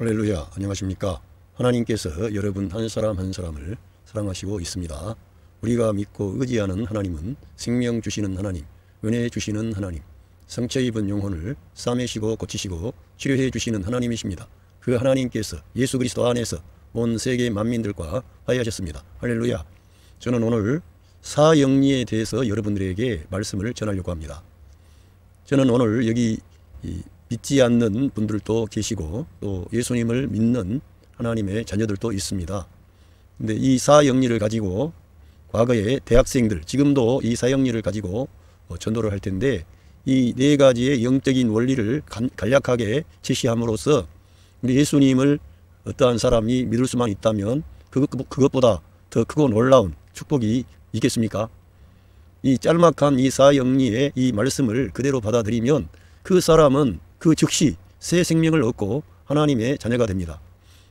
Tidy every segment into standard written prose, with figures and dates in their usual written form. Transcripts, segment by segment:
할렐루야, 안녕하십니까. 하나님께서 여러분 한 사람 한 사람을 사랑하시고 있습니다. 우리가 믿고 의지하는 하나님은 생명 주시는 하나님, 은혜 주시는 하나님, 상처 입은 영혼을 싸매시고 고치시고 치료해 주시는 하나님이십니다. 그 하나님께서 예수 그리스도 안에서 온 세계 만민들과 화해하셨습니다. 할렐루야. 저는 오늘 사영리에 대해서 여러분들에게 말씀을 전하려고 합니다. 저는 오늘 여기 믿지 않는 분들도 계시고 또 예수님을 믿는 하나님의 자녀들도 있습니다. 근데 이 사영리를 가지고 과거에 대학생들, 지금도 이 사영리를 가지고 전도를 할 텐데 이 네 가지의 영적인 원리를 간략하게 제시함으로써 우리 예수님을 어떠한 사람이 믿을 수만 있다면 그것보다 더 크고 놀라운 축복이 있겠습니까? 이 짤막한 이 사영리의 이 말씀을 그대로 받아들이면 그 사람은 그 즉시 새 생명을 얻고 하나님의 자녀가 됩니다.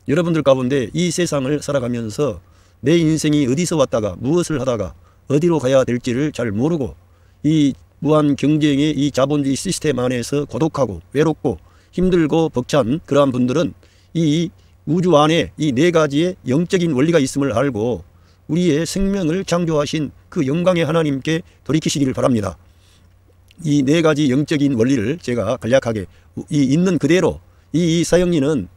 여러분들 가운데 이 세상을 살아가면서 내 인생이 어디서 왔다가 무엇을 하다가 어디로 가야 될지를 잘 모르고 이 무한 경쟁의 이 자본주의 시스템 안에서 고독하고 외롭고 힘들고 벅찬 그러한 분들은 이 우주 안에 이 네 가지의 영적인 원리가 있음을 알고 우리의 생명을 창조하신 그 영광의 하나님께 돌이키시기를 바랍니다. 이 네 가지 영적인 원리를 제가 간략하게 있는 그대로 이 사영리는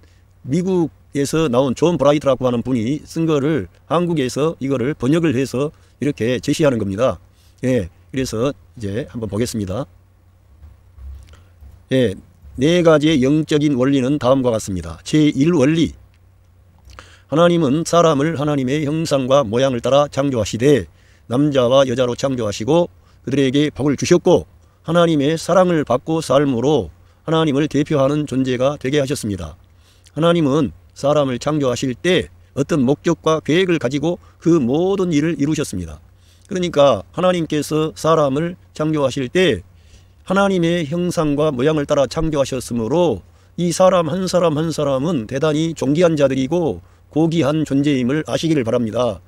미국에서 나온 존 브라이트라고 하는 분이 쓴 거를 한국에서 이거를 번역을 해서 이렇게 제시하는 겁니다. 예, 그래서 이제 한번 보겠습니다. 예, 네 가지의 영적인 원리는 다음과 같습니다. 제1원리. 하나님은 사람을 하나님의 형상과 모양을 따라 창조하시되 남자와 여자로 창조하시고 그들에게 복을 주셨고 하나님의 사랑을 받고 삶으로 하나님을 대표하는 존재가 되게 하셨습니다. 하나님은 사람을 창조하실 때 어떤 목적과 계획을 가지고 그 모든 일을 이루셨습니다. 그러니까 하나님께서 사람을 창조하실 때 하나님의 형상과 모양을 따라 창조하셨으므로 이 사람 한 사람 한 사람은 대단히 존귀한 자들이고 고귀한 존재임을 아시기를 바랍니다.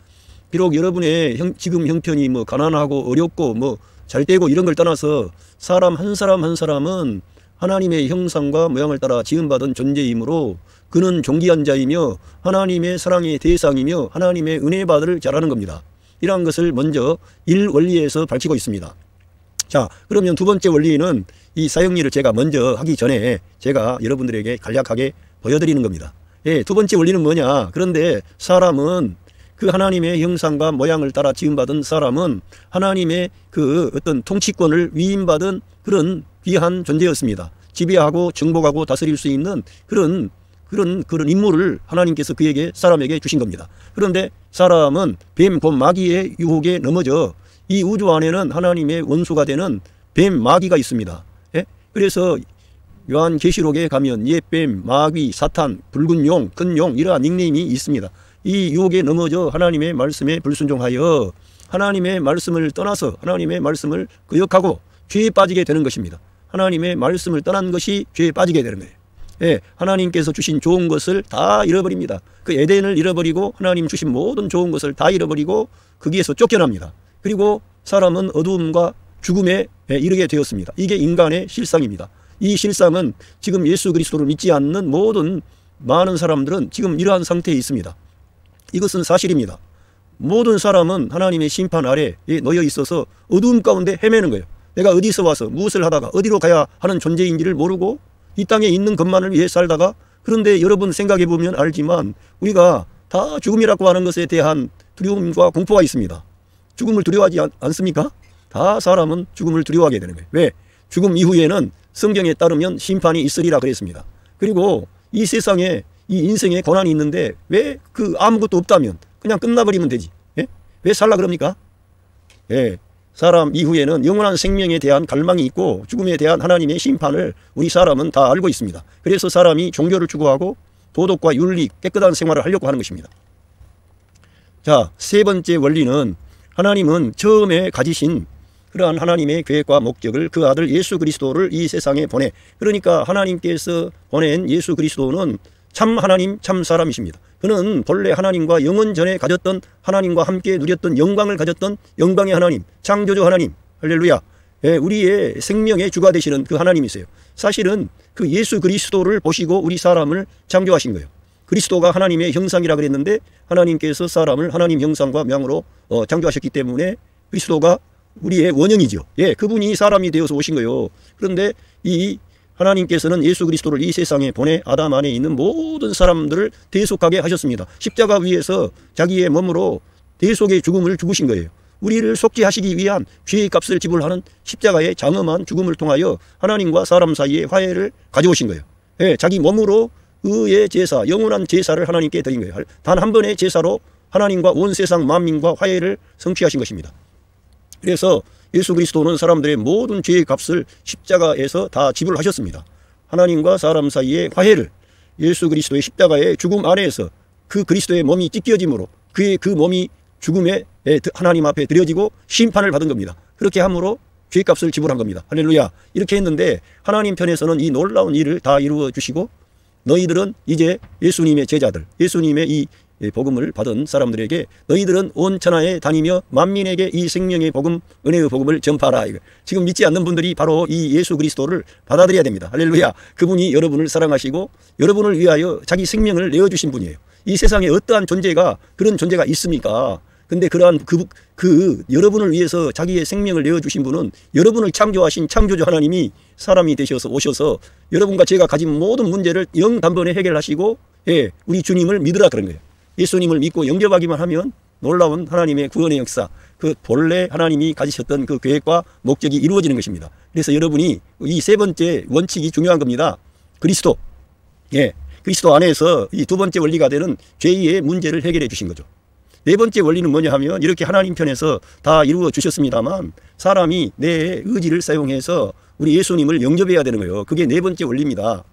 비록 여러분의 지금 형편이 가난하고 어렵고 잘되고 이런 걸 떠나서 사람 한 사람은 하나님의 형상과 모양을 따라 지음받은 존재이므로 그는 존귀한 자이며 하나님의 사랑의 대상이며 하나님의 은혜 받을 자라는 겁니다. 이러한 것을 먼저 1원리에서 밝히고 있습니다. 자, 그러면 두 번째 원리는 이 사영리를 제가 먼저 하기 전에 제가 여러분들에게 간략하게 보여드리는 겁니다. 예, 두 번째 원리는 뭐냐? 그런데 사람은 그 하나님의 형상과 모양을 따라 지음받은 사람은 하나님의 그 어떤 통치권을 위임받은 그런 귀한 존재였습니다. 지배하고 정복하고 다스릴 수 있는 그런 임무를 하나님께서 사람에게 주신 겁니다. 그런데 사람은 뱀, 곰, 마귀의 유혹에 넘어져 이 우주 안에는 하나님의 원수가 되는 뱀, 마귀가 있습니다. 예? 그래서 요한계시록에 가면 옛뱀, 마귀, 사탄, 붉은 용, 큰 용 이러한 닉네임이 있습니다. 이 유혹에 넘어져 하나님의 말씀에 불순종하여 하나님의 말씀을 떠나서 하나님의 말씀을 거역하고 죄에 빠지게 되는 것입니다. 하나님의 말씀을 떠난 것이 죄에 빠지게 되는 거예요. 예, 하나님께서 주신 좋은 것을 다 잃어버립니다. 그 에덴을 잃어버리고 하나님 주신 모든 좋은 것을 다 잃어버리고 거기에서 쫓겨납니다. 그리고 사람은 어두움과 죽음에 이르게 되었습니다. 이게 인간의 실상입니다. 이 실상은 지금 예수 그리스도를 믿지 않는 모든 많은 사람들은 지금 이러한 상태에 있습니다. 이것은 사실입니다. 모든 사람은 하나님의 심판 아래에 놓여 있어서 어두움 가운데 헤매는 거예요. 내가 어디서 와서 무엇을 하다가 어디로 가야 하는 존재인지를 모르고 이 땅에 있는 것만을 위해 살다가 그런데 여러분 생각해 보면 알지만 우리가 다 죽음이라고 하는 것에 대한 두려움과 공포가 있습니다. 죽음을 두려워하지 않습니까? 다 사람은 죽음을 두려워하게 되는 거예요. 왜? 죽음 이후에는 성경에 따르면 심판이 있으리라 그랬습니다. 그리고 이 세상에 이 인생에 고난이 있는데 왜 아무것도 없다면 그냥 끝나버리면 되지? 예? 왜 살라 그럽니까? 예. 사람 이후에는 영원한 생명에 대한 갈망이 있고 죽음에 대한 하나님의 심판을 우리 사람은 다 알고 있습니다. 그래서 사람이 종교를 추구하고 도덕과 윤리, 깨끗한 생활을 하려고 하는 것입니다. 자, 세 번째 원리는 하나님은 처음에 가지신 그러한 하나님의 계획과 목적을 그 아들 예수 그리스도를 이 세상에 보내. 그러니까 하나님께서 보낸 예수 그리스도는 참 하나님, 참 사람이십니다. 그는 본래 하나님과 영원 전에 가졌던 하나님과 함께 누렸던 영광을 가졌던 영광의 하나님, 창조주 하나님. 할렐루야. 우리의 생명의 주가 되시는 그 하나님이세요. 사실은 그 예수 그리스도를 보시고 우리 사람을 창조하신 거예요. 그리스도가 하나님의 형상이라 그랬는데 하나님께서 사람을 하나님 형상과 모양으로 창조하셨기 때문에 그리스도가 우리의 원형이죠. 그분이 사람이 되어서 오신 거예요. 그런데 이 하나님께서는 예수 그리스도를 이 세상에 보내 아담 안에 있는 모든 사람들을 대속하게 하셨습니다. 십자가 위에서 자기의 몸으로 대속의 죽음을 죽으신 거예요. 우리를 속죄하시기 위한 죄의 값을 지불하는 십자가의 장엄한 죽음을 통하여 하나님과 사람 사이의 화해를 가져오신 거예요. 자기 몸으로 의의 제사, 영원한 제사를 하나님께 드린 거예요. 단 한 번의 제사로 하나님과 온 세상 만민과 화해를 성취하신 것입니다. 그래서 예수 그리스도는 사람들의 모든 죄의 값을 십자가에서 다 지불하셨습니다. 하나님과 사람 사이의 화해를 예수 그리스도의 십자가의 죽음 안에서 그 그리스도의 몸이 찢겨짐으로 그의 그 몸이 죽음에 하나님 앞에 드려지고 심판을 받은 겁니다. 그렇게 함으로 죄값을 지불한 겁니다. 할렐루야. 이렇게 했는데 하나님 편에서는 이 놀라운 일을 다 이루어 주시고 너희들은 이제 예수님의 제자들, 예수님의 이 복음을 받은 사람들에게 너희들은 온 천하에 다니며 만민에게 이 생명의 복음, 은혜의 복음을 전파하라. 지금 믿지 않는 분들이 바로 이 예수 그리스도를 받아들여야 됩니다. 할렐루야. 그분이 여러분을 사랑하시고 여러분을 위하여 자기 생명을 내어주신 분이에요. 이 세상에 어떠한 존재가 그런 존재가 있습니까? 근데 그러한 여러분을 위해서 자기의 생명을 내어주신 분은 여러분을 창조하신 창조주 하나님이 사람이 되셔서 오셔서 여러분과 제가 가진 모든 문제를 영단번에 해결하시고 우리 주님을 믿으라 그런 거예요. 예수님을 믿고 영접하기만 하면 놀라운 하나님의 구원의 역사, 그 본래 하나님이 가지셨던 그 계획과 목적이 이루어지는 것입니다. 그래서 여러분이 이 세 번째 원칙이 중요한 겁니다. 그리스도. 그리스도 안에서 이 두 번째 원리가 되는 죄의 문제를 해결해 주신 거죠. 네 번째 원리는 뭐냐 하면 이렇게 하나님 편에서 다 이루어 주셨습니다만 사람이 내 의지를 사용해서 우리 예수님을 영접해야 되는 거예요. 그게 네 번째 원리입니다.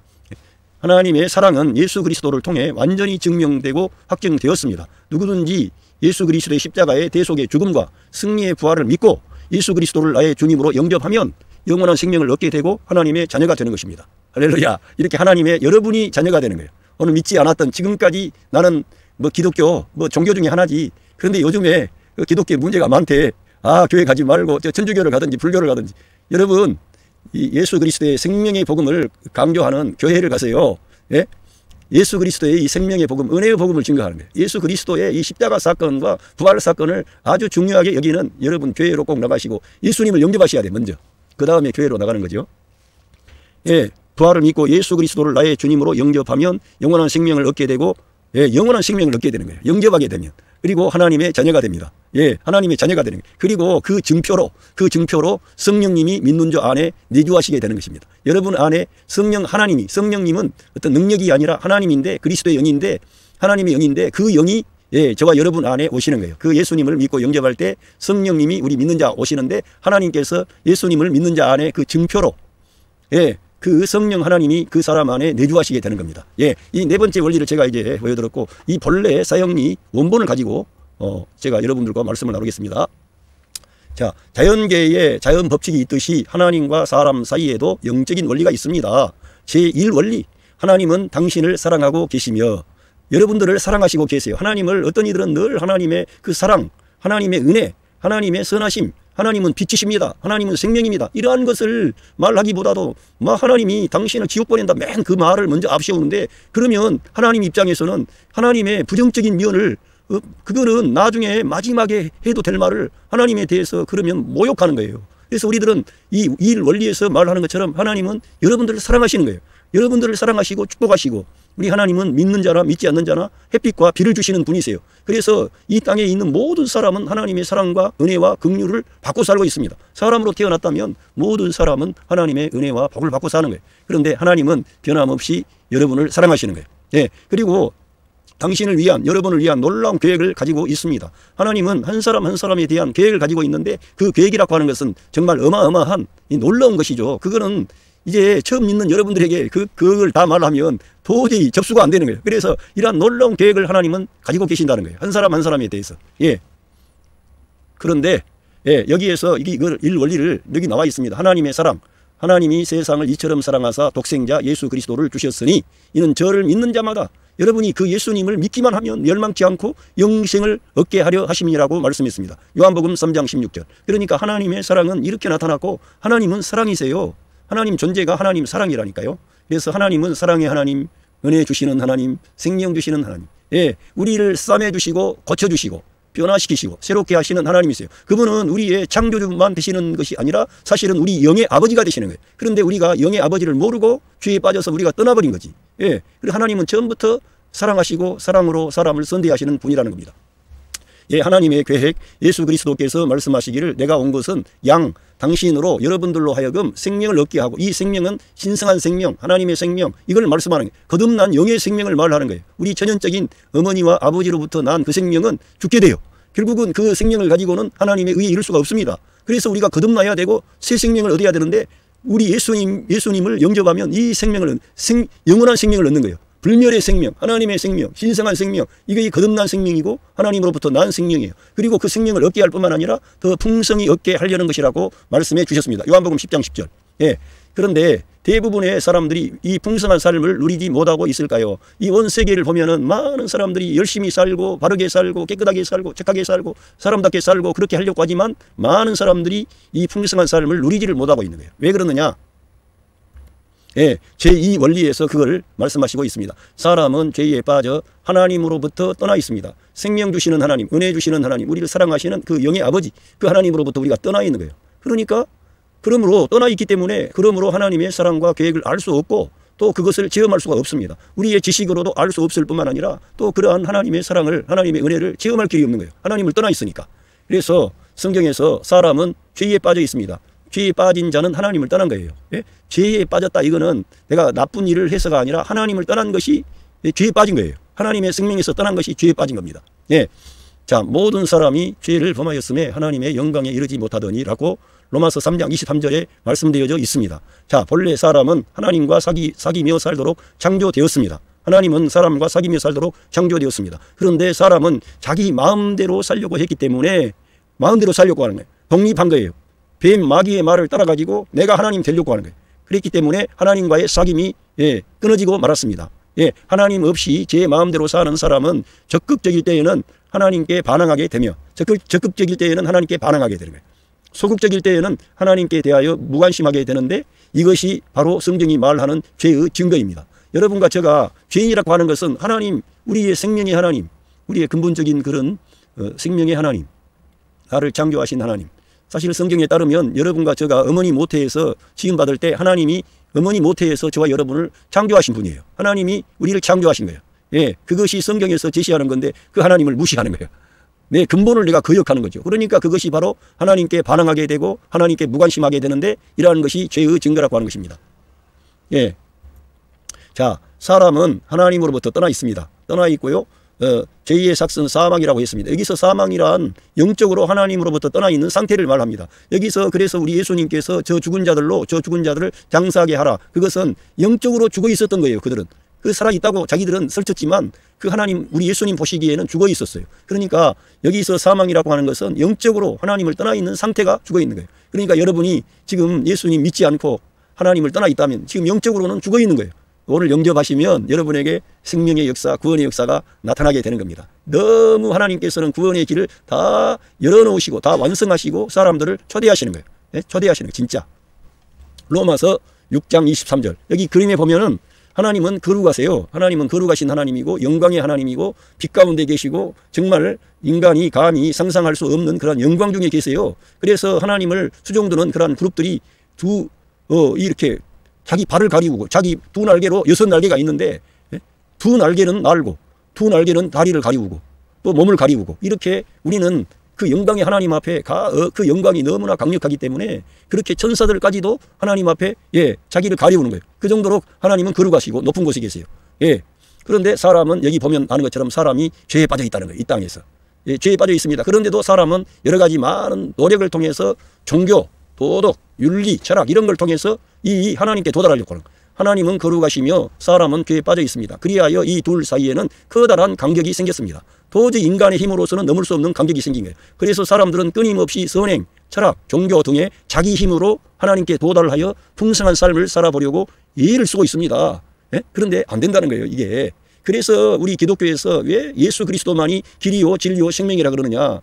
하나님의 사랑은 예수 그리스도를 통해 완전히 증명되고 확정되었습니다. 누구든지 예수 그리스도의 십자가의 대속의 죽음과 승리의 부활을 믿고 예수 그리스도를 나의 주님으로 영접하면 영원한 생명을 얻게 되고 하나님의 자녀가 되는 것입니다. 할렐루야. 이렇게 하나님의 여러분이 자녀가 되는 거예요. 오늘 믿지 않았던 지금까지 나는 기독교 종교 중에 하나지. 그런데 요즘에 기독교에 문제가 많대. 교회 가지 말고 천주교를 가든지 불교를 가든지. 여러분 이 예수 그리스도의 생명의 복음을 강조하는 교회를 가세요. 예수 그리스도의 이 생명의 복음, 은혜의 복음을 증거하는 거예요. 예수 그리스도의 이 십자가 사건과 부활 사건을 아주 중요하게 여기는 여러분 교회로 꼭 나가시고 예수님을 영접하셔야 돼. 먼저. 그 다음에 교회로 나가는 거죠. 부활을 믿고 예수 그리스도를 나의 주님으로 영접하면 영원한 생명을 얻게 되고 영원한 생명을 얻게 되는 거예요. 영접하게 되면. 그리고 하나님의 자녀가 됩니다. 하나님의 자녀가 되는 거예요. 그리고 그 증표로 성령님이 믿는 자 안에 내주하시게 되는 것입니다. 여러분 안에 성령님은 어떤 능력이 아니라 하나님인데 그리스도의 영인데 하나님의 영인데 그 영이 저와 여러분 안에 오시는 거예요. 그 예수님을 믿고 영접할 때 성령님이 우리 믿는 자 오시는데 하나님께서 예수님을 믿는 자 안에 그 증표로 그 성령 하나님이 그 사람 안에 내주하시게 되는 겁니다. 이 네 번째 원리를 제가 이제 보여드렸고 이 본래 사형리 원본을 가지고 제가 여러분들과 말씀을 나누겠습니다. 자, 자연계에 자연 법칙이 있듯이 하나님과 사람 사이에도 영적인 원리가 있습니다. 제1원리, 하나님은 당신을 사랑하고 계시며 여러분들을 사랑하시고 계세요. 하나님을 어떤 이들은 늘 하나님의 그 사랑, 하나님의 은혜, 하나님의 선하심, 하나님은 빛이십니다. 하나님은 생명입니다. 이러한 것을 말하기보다도 하나님이 당신을 지옥 보낸다 맨 그 말을 먼저 앞세우는데 그러면 하나님 입장에서는 하나님의 부정적인 면을 그거는 나중에 마지막에 해도 될 말을 하나님에 대해서 그러면 모욕하는 거예요. 그래서 우리들은 이 원리에서 말하는 것처럼 하나님은 여러분들을 사랑하시는 거예요. 여러분들을 사랑하시고 축복하시고 우리 하나님은 믿는 자나 믿지 않는 자나 햇빛과 비를 주시는 분이세요. 그래서 이 땅에 있는 모든 사람은 하나님의 사랑과 은혜와 긍휼을 받고 살고 있습니다. 사람으로 태어났다면 모든 사람은 하나님의 은혜와 복을 받고 사는 거예요. 그런데 하나님은 변함없이 여러분을 사랑하시는 거예요. 그리고 당신을 위한 여러분을 위한 놀라운 계획을 가지고 있습니다. 하나님은 한 사람 한 사람에 대한 계획을 가지고 있는데 그 계획이라고 하는 것은 정말 어마어마한 놀라운 것이죠. 그거는 이제 처음 믿는 여러분들에게 그걸 다 말하면 도저히 접수가 안 되는 거예요. 그래서 이러한 놀라운 계획을 하나님은 가지고 계신다는 거예요. 한 사람 한 사람에 대해서. 그런데 여기에서 이걸 원리를 여기 나와 있습니다. 하나님의 사랑, 하나님이 세상을 이처럼 사랑하사 독생자 예수 그리스도를 주셨으니 이는 저를 믿는 자마다 여러분이 그 예수님을 믿기만 하면 멸망치 않고 영생을 얻게 하려 하심이라고 말씀했습니다. 요한복음 3장 16절. 그러니까 하나님의 사랑은 이렇게 나타났고 하나님은 사랑이세요. 하나님 존재가 하나님 사랑이라니까요. 그래서 하나님은 사랑의 하나님, 은혜 주시는 하나님, 생명 주시는 하나님. 예, 우리를 싸매주시고 고쳐주시고 변화시키시고 새롭게 하시는 하나님이세요. 그분은 우리의 창조주만 되시는 것이 아니라 사실은 우리 영의 아버지가 되시는 거예요. 그런데 우리가 영의 아버지를 모르고 죄에 빠져서 우리가 떠나버린 거지. 예, 그리고 하나님은 처음부터 사랑하시고 사랑으로 사람을 선대하시는 분이라는 겁니다. 예, 하나님의 계획, 예수 그리스도께서 말씀하시기를 내가 온 것은 양 당신으로 여러분들로 하여금 생명을 얻게 하고, 이 생명은 신성한 생명, 하나님의 생명, 이걸 말씀하는 거예요. 거듭난 영의 생명을 말하는 거예요. 우리 천연적인 어머니와 아버지로부터 난 그 생명은 죽게 돼요. 결국은 그 생명을 가지고는 하나님의 의에 이를 수가 없습니다. 그래서 우리가 거듭나야 되고 새 생명을 얻어야 되는데 우리 예수님을 영접하면 이 생명을 영원한 생명을 얻는 거예요. 불멸의 생명, 하나님의 생명, 신성한 생명, 이게 거듭난 생명이고 하나님으로부터 난 생명이에요. 그리고 그 생명을 얻게 할 뿐만 아니라 더 풍성히 얻게 하려는 것이라고 말씀해 주셨습니다. 요한복음 10장 10절. 예. 그런데 대부분의 사람들이 이 풍성한 삶을 누리지 못하고 있을까요? 이 온 세계를 보면은 많은 사람들이 열심히 살고 바르게 살고 깨끗하게 살고 착하게 살고 사람답게 살고 그렇게 하려고 하지만 많은 사람들이 이 풍성한 삶을 누리지를 못하고 있는 거예요. 왜 그러느냐? 예, 제2 원리에서 그걸 말씀하시고 있습니다. 사람은 죄에 빠져 하나님으로부터 떠나 있습니다. 생명 주시는 하나님, 은혜 주시는 하나님, 우리를 사랑하시는 그 영의 아버지, 그 하나님으로부터 우리가 떠나 있는 거예요. 그러니까 그러므로 떠나 있기 때문에 그러므로 하나님의 사랑과 계획을 알 수 없고 또 그것을 체험할 수가 없습니다. 우리의 지식으로도 알 수 없을 뿐만 아니라 또 그러한 하나님의 사랑을, 하나님의 은혜를 체험할 길이 없는 거예요. 하나님을 떠나 있으니까. 그래서 성경에서 사람은 죄에 빠져 있습니다. 죄에 빠진 자는 하나님을 떠난 거예요. 예? 죄에 빠졌다, 이거는 내가 나쁜 일을 해서가 아니라 하나님을 떠난 것이 죄에 빠진 거예요. 하나님의 생명에서 떠난 것이 죄에 빠진 겁니다. 예. 자, 모든 사람이 죄를 범하였음에 하나님의 영광에 이르지 못하더니라고 로마서 3장 23절에 말씀되어져 있습니다. 자, 본래 사람은 하나님과 사귀며 살도록 창조되었습니다. 하나님은 사람과 사귀며 살도록 창조되었습니다. 그런데 사람은 자기 마음대로 살려고 했기 때문에 마음대로 살려고 하는 거예요. 독립한 거예요. 뱀, 마귀의 말을 따라가지고 내가 하나님 되려고 하는 거예요. 그랬기 때문에 하나님과의 사귐이 끊어지고 말았습니다. 예, 하나님 없이 제 마음대로 사는 사람은 적극적일 때에는 하나님께 반항하게 되며 적극적일 때에는 하나님께 반항하게 되는 거예요. 소극적일 때에는 하나님께 대하여 무관심하게 되는데 이것이 바로 성경이 말하는 죄의 증거입니다. 여러분과 제가 죄인이라고 하는 것은 하나님, 우리의 생명의 하나님, 우리의 근본적인 그런 생명의 하나님, 나를 창조하신 하나님. 사실 성경에 따르면 여러분과 제가 어머니 모태에서 지음받을 때 하나님이 어머니 모태에서 저와 여러분을 창조하신 분이에요. 하나님이 우리를 창조하신 거예요. 예, 그것이 성경에서 제시하는 건데 그 하나님을 무시하는 거예요. 내 근본을 내가 거역하는 거죠. 그러니까 그것이 바로 하나님께 반항하게 되고 하나님께 무관심하게 되는데 이러한 것이 죄의 증거라고 하는 것입니다. 예. 자, 사람은 하나님으로부터 떠나 있습니다. 떠나 있고요. 제2의 삭은 사망이라고 했습니다. 여기서 사망이란 영적으로 하나님으로부터 떠나 있는 상태를 말합니다. 여기서 그래서 우리 예수님께서 저 죽은 자들을 장사하게 하라. 그것은 영적으로 죽어 있었던 거예요. 그들은. 그 살아있다고 자기들은 설쳤지만 그 하나님, 우리 예수님 보시기에는 죽어 있었어요. 그러니까 여기서 사망이라고 하는 것은 영적으로 하나님을 떠나 있는 상태가 죽어 있는 거예요. 그러니까 여러분이 지금 예수님 믿지 않고 하나님을 떠나 있다면 지금 영적으로는 죽어 있는 거예요. 오늘 영접하시면 여러분에게 생명의 역사, 구원의 역사가 나타나게 되는 겁니다. 너무 하나님께서는 구원의 길을 다 열어놓으시고 다 완성하시고 사람들을 초대하시는 거예요. 네? 초대하시는 거예요. 진짜. 로마서 6장 23절. 여기 그림에 보면은 하나님은 거룩하세요. 하나님은 거룩하신 하나님이고 영광의 하나님이고 빛 가운데 계시고 정말 인간이 감히 상상할 수 없는 그런 영광 중에 계세요. 그래서 하나님을 수종드는 그런 그룹들이 이렇게 자기 발을 가리우고 자기 두 날개로 6날개가 있는데 두 날개는 날고 두 날개는 다리를 가리우고 또 몸을 가리우고 이렇게 우리는 그 영광의 하나님 앞에 그 영광이 너무나 강력하기 때문에 그렇게 천사들까지도 하나님 앞에 자기를 가리우는 거예요. 그 정도로 하나님은 거룩하시고 높은 곳에 계세요. 예. 그런데 사람은 여기 보면 아는 것처럼 사람이 죄에 빠져 있다는 거예요. 이 땅에서. 예, 죄에 빠져 있습니다. 그런데도 사람은 여러 가지 많은 노력을 통해서 종교, 도덕, 윤리, 철학 이런 걸 통해서 이 하나님께 도달하려고 하는 거예요. 하나님은 거룩하시며 사람은 죄에 빠져 있습니다. 그리하여 이 둘 사이에는 커다란 간격이 생겼습니다. 도저히 인간의 힘으로서는 넘을 수 없는 간격이 생긴 거예요. 그래서 사람들은 끊임없이 선행, 철학, 종교 등의 자기 힘으로 하나님께 도달하여 풍성한 삶을 살아보려고 애를 쓰고 있습니다. 예? 그런데 안 된다는 거예요, 이게. 그래서 우리 기독교에서 왜 예수 그리스도만이 길이요 진리요 생명이라 그러느냐.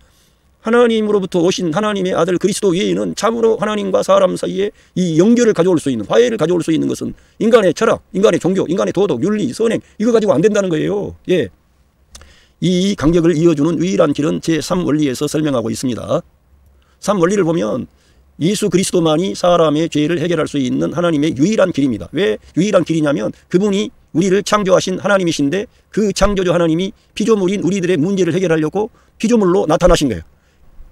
하나님으로부터 오신 하나님의 아들 그리스도 외에는 참으로 하나님과 사람 사이에 이 연결을 가져올 수 있는, 화해를 가져올 수 있는 것은 인간의 철학, 인간의 종교, 인간의 도덕, 윤리, 선행, 이거 가지고 안 된다는 거예요. 예. 이 간격을 이어주는 유일한 길은 제3원리에서 설명하고 있습니다. 3원리를 보면 예수 그리스도만이 사람의 죄를 해결할 수 있는 하나님의 유일한 길입니다. 왜 유일한 길이냐면 그분이 우리를 창조하신 하나님이신데 그 창조주 하나님이 피조물인 우리들의 문제를 해결하려고 피조물로 나타나신 거예요.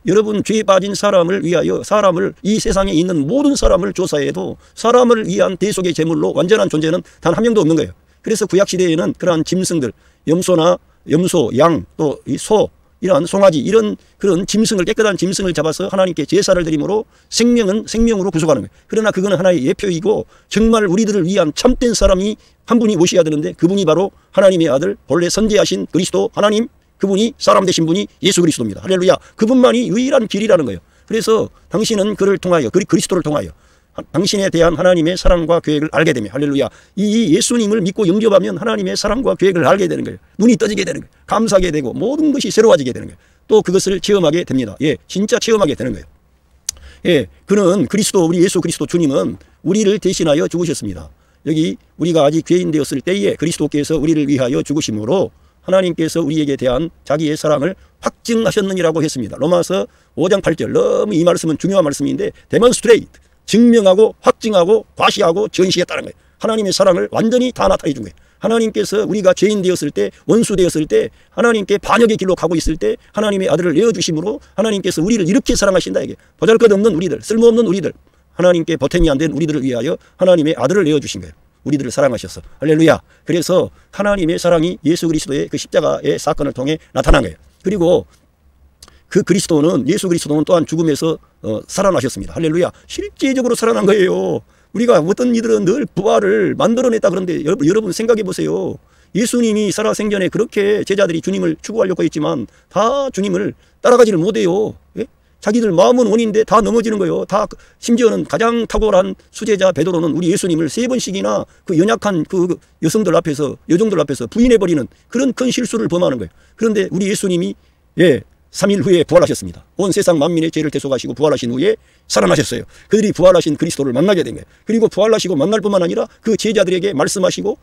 여러분, 죄에 빠진 사람을 위하여 사람을, 이 세상에 있는 모든 사람을 조사해도 사람을 위한 대속의 제물로 완전한 존재는 단 한 명도 없는 거예요. 그래서 구약시대에는 그러한 짐승들, 염소, 양, 또 이 소, 이러한 송아지, 이런 그런 짐승을, 깨끗한 짐승을 잡아서 하나님께 제사를 드림으로 생명은 생명으로 구속하는 거예요. 그러나 그거는 하나의 예표이고 정말 우리들을 위한 참된 사람이 한 분이 오셔야 되는데 그분이 바로 하나님의 아들, 본래 선지하신 그리스도 하나님, 그분이 사람 되신 분이 예수 그리스도입니다. 할렐루야. 그분만이 유일한 길이라는 거예요. 그래서 당신은 그를 통하여, 그리스도를 통하여 당신에 대한 하나님의 사랑과 계획을 알게 되며, 할렐루야, 이 예수님을 믿고 영접하면 하나님의 사랑과 계획을 알게 되는 거예요. 눈이 떠지게 되는 거예요. 감사하게 되고 모든 것이 새로워지게 되는 거예요. 또 그것을 체험하게 됩니다. 예, 진짜 체험하게 되는 거예요. 예, 그는 그리스도, 우리 예수 그리스도 주님은 우리를 대신하여 죽으셨습니다. 여기 우리가 아직 죄인 되었을 때에 그리스도께서 우리를 위하여 죽으심으로 하나님께서 우리에게 대한 자기의 사랑을 확증하셨느니라고 했습니다. 로마서 5장 8절. 너무 이 말씀은 중요한 말씀인데 demonstrate, 증명하고 확증하고 과시하고 전시했다는 거예요. 하나님의 사랑을 완전히 다 나타내 준 거예요. 하나님께서 우리가 죄인 되었을 때, 원수 되었을 때, 하나님께 반역의 길로 가고 있을 때 하나님의 아들을 내어주심으로 하나님께서 우리를 이렇게 사랑하신다. 이게 보잘것없는 우리들, 쓸모없는 우리들, 하나님께 보탬이 안 된 우리들을 위하여 하나님의 아들을 내어주신 거예요. 우리들을 사랑하셔서. 할렐루야. 그래서 하나님의 사랑이 예수 그리스도의 그 십자가의 사건을 통해 나타난 거예요. 그리고 그 그리스도는, 예수 그리스도는 또한 죽음에서 살아나셨습니다. 할렐루야. 실제적으로 살아난 거예요. 우리가 어떤 이들은 늘 부활을 만들어냈다 그런데 여러분 생각해 보세요. 예수님이 살아생전에 그렇게 제자들이 주님을 추구하려고 했지만 다 주님을 따라가지를 못해요. 예? 자기들 마음은 원인데 다 넘어지는 거예요. 다, 심지어는 가장 탁월한 수제자 베드로는 우리 예수님을 3번씩이나 그 연약한 그 여성들 앞에서, 여종들 앞에서 부인해버리는 그런 큰 실수를 범하는 거예요. 그런데 우리 예수님이 3일 후에 부활하셨습니다. 온 세상 만민의 죄를 대속하시고 부활하신 후에 살아나셨어요. 그들이 부활하신 그리스도를 만나게 된 거예요. 그리고 부활하시고 만날 뿐만 아니라 그 제자들에게 말씀하시고,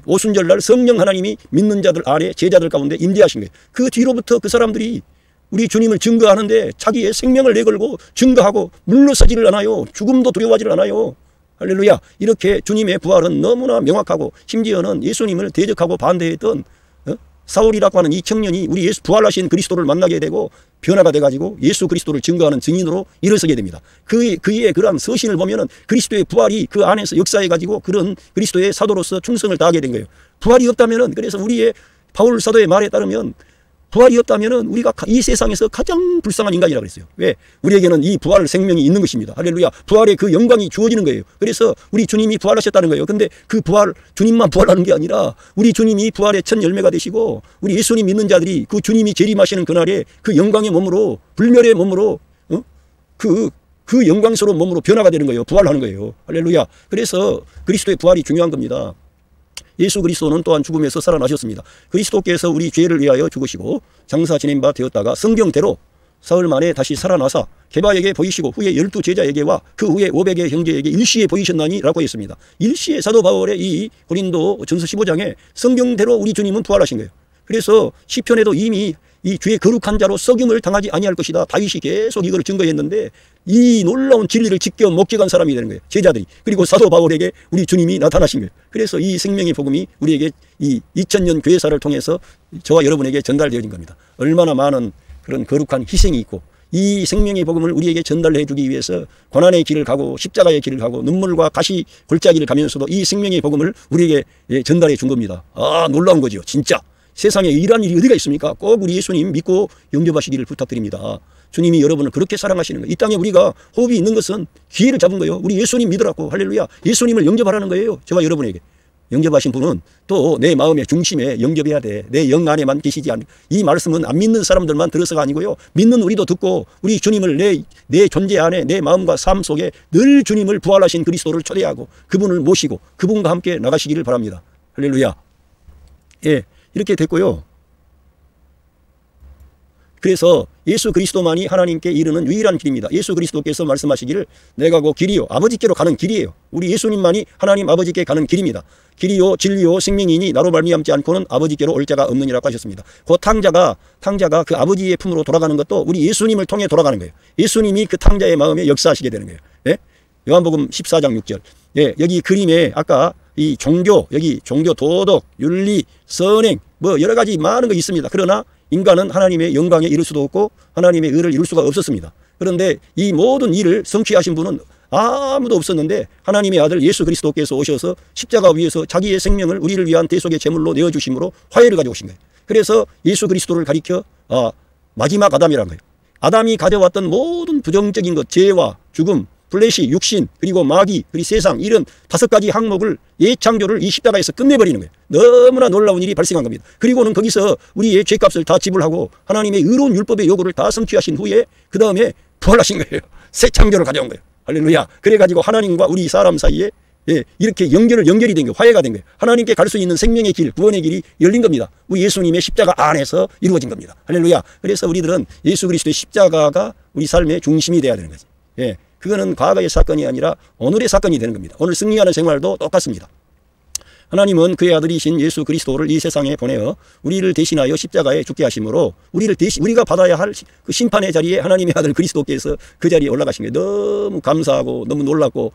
오순절날 성령 하나님이 믿는 자들 안에, 제자들 가운데 임재하신 거예요. 그 뒤로부터 그 사람들이 우리 주님을 증거하는데 자기의 생명을 내걸고 증거하고 물러서지를 않아요. 죽음도 두려워하지를 않아요. 할렐루야. 이렇게 주님의 부활은 너무나 명확하고, 심지어는 예수님을 대적하고 반대했던 사울이라고 하는 이 청년이 우리 예수 부활하신 그리스도를 만나게 되고 변화가 돼가지고 예수 그리스도를 증거하는 증인으로 일어서게 됩니다. 그의 그러한 서신을 보면은 그리스도의 부활이 그 안에서 역사해가지고 그런 그리스도의 사도로서 충성을 다하게 된 거예요. 부활이 없다면은, 그래서 우리의 바울 사도의 말에 따르면 부활이 없다면은 우리가 이 세상에서 가장 불쌍한 인간이라고 그랬어요. 왜? 우리에게는 이 부활 생명이 있는 것입니다. 할렐루야. 부활의 그 영광이 주어지는 거예요. 그래서 우리 주님이 부활하셨다는 거예요. 근데 그 부활, 주님만 부활하는 게 아니라 우리 주님이 부활의 첫 열매가 되시고 우리 예수님 믿는 자들이 그 주님이 재림하시는 그날에 그 영광의 몸으로, 불멸의 몸으로, 그 영광스러운 몸으로 변화가 되는 거예요. 부활하는 거예요. 할렐루야. 그래서 그리스도의 부활이 중요한 겁니다. 예수 그리스도는 또한 죽음에서 살아나셨습니다. 그리스도께서 우리 죄를 위하여 죽으시고 장사 지낸 바 되었다가 성경대로 사흘 만에 다시 살아나사 게바에게 보이시고 후에 12 제자에게와 그 후에 500의 형제에게 일시에 보이셨나니 라고 했습니다. 일시에 사도 바울의 이 고린도 전서 15장에 성경대로 우리 주님은 부활하신 거예요. 그래서 시편에도 이미 이 죄의 거룩한 자로 썩임을 당하지 아니할 것이다. 다윗이 계속 이걸 증거했는데 이 놀라운 진리를 지켜 목격한 사람이 되는 거예요. 제자들이. 그리고 사도 바울에게 우리 주님이 나타나신 거예요. 그래서 이 생명의 복음이 우리에게 이 2000년 교회사를 통해서 저와 여러분에게 전달되어진 겁니다. 얼마나 많은 그런 거룩한 희생이 있고 이 생명의 복음을 우리에게 전달해 주기 위해서 고난의 길을 가고 십자가의 길을 가고 눈물과 가시 골짜기를 가면서도 이 생명의 복음을 우리에게 전달해 준 겁니다. 아, 놀라운 거죠. 진짜. 세상에 이런 일이 어디가 있습니까? 꼭 우리 예수님 믿고 영접하시기를 부탁드립니다. 주님이 여러분을 그렇게 사랑하시는 거예요. 이 땅에 우리가 호흡이 있는 것은 기회를 잡은 거예요. 우리 예수님 믿으라고. 할렐루야. 예수님을 영접하라는 거예요. 저와 여러분에게. 영접하신 분은 또 내 마음의 중심에 영접해야 돼. 내 영 안에만 계시지 않고. 이 말씀은 안 믿는 사람들만 들어서가 아니고요. 믿는 우리도 듣고 우리 주님을 내 존재 안에 내 마음과 삶 속에 늘 주님을 부활하신 그리스도를 초대하고 그분을 모시고 그분과 함께 나가시기를 바랍니다. 할렐루야. 예, 이렇게 됐고요. 그래서 예수 그리스도만이 하나님께 이르는 유일한 길입니다. 예수 그리스도께서 말씀하시기를 내가 그 길이요 아버지께로 가는 길이에요. 우리 예수님만이 하나님 아버지께 가는 길입니다. 길이요 진리요 생명이니 나로 말미암지 않고는 아버지께로 올 자가 없느니라고 하셨습니다. 그 탕자가 그 아버지의 품으로 돌아가는 것도 우리 예수님을 통해 돌아가는 거예요. 예수님이 그 탕자의 마음에 역사하시게 되는 거예요. 예? 요한복음 14장 6절. 예, 여기 그림에 아까 이 종교, 여기 종교 도덕, 윤리, 선행 뭐 여러 가지 많은 거 있습니다. 그러나 인간은 하나님의 영광에 이를 수도 없고 하나님의 의를 이룰 수가 없었습니다. 그런데 이 모든 일을 성취하신 분은 아무도 없었는데 하나님의 아들 예수 그리스도께서 오셔서 십자가 위에서 자기의 생명을 우리를 위한 대속의 제물로 내어주심으로 화해를 가져오신 거예요. 그래서 예수 그리스도를 가리켜 마지막 아담이라는 거예요. 아담이 가져왔던 모든 부정적인 것, 죄와 죽음, 플래시, 육신, 그리고 마귀, 그리고 세상 이런 5가지 항목을 옛 창조를 이 십자가에서 끝내버리는 거예요. 너무나 놀라운 일이 발생한 겁니다. 그리고는 거기서 우리의 죄값을 다 지불하고 하나님의 의로운 율법의 요구를 다 성취하신 후에 그 다음에 부활하신 거예요. 새 창조를 가져온 거예요. 할렐루야. 그래가지고 하나님과 우리 사람 사이에 이렇게 연결이 된 거예요. 화해가 된 거예요. 하나님께 갈 수 있는 생명의 길, 구원의 길이 열린 겁니다. 우리 예수님의 십자가 안에서 이루어진 겁니다. 할렐루야. 그래서 우리들은 예수 그리스도의 십자가가 우리 삶의 중심이 돼야 되는 거지. 예. 그거는 과거의 사건이 아니라 오늘의 사건이 되는 겁니다. 오늘 승리하는 생활도 똑같습니다. 하나님은 그의 아들이신 예수 그리스도를 이 세상에 보내어 우리를 대신하여 십자가에 죽게 하심으로 우리가 받아야 할 그 심판의 자리에 하나님의 아들 그리스도께서 그 자리에 올라가신 거예요. 너무 감사하고 너무 놀랍고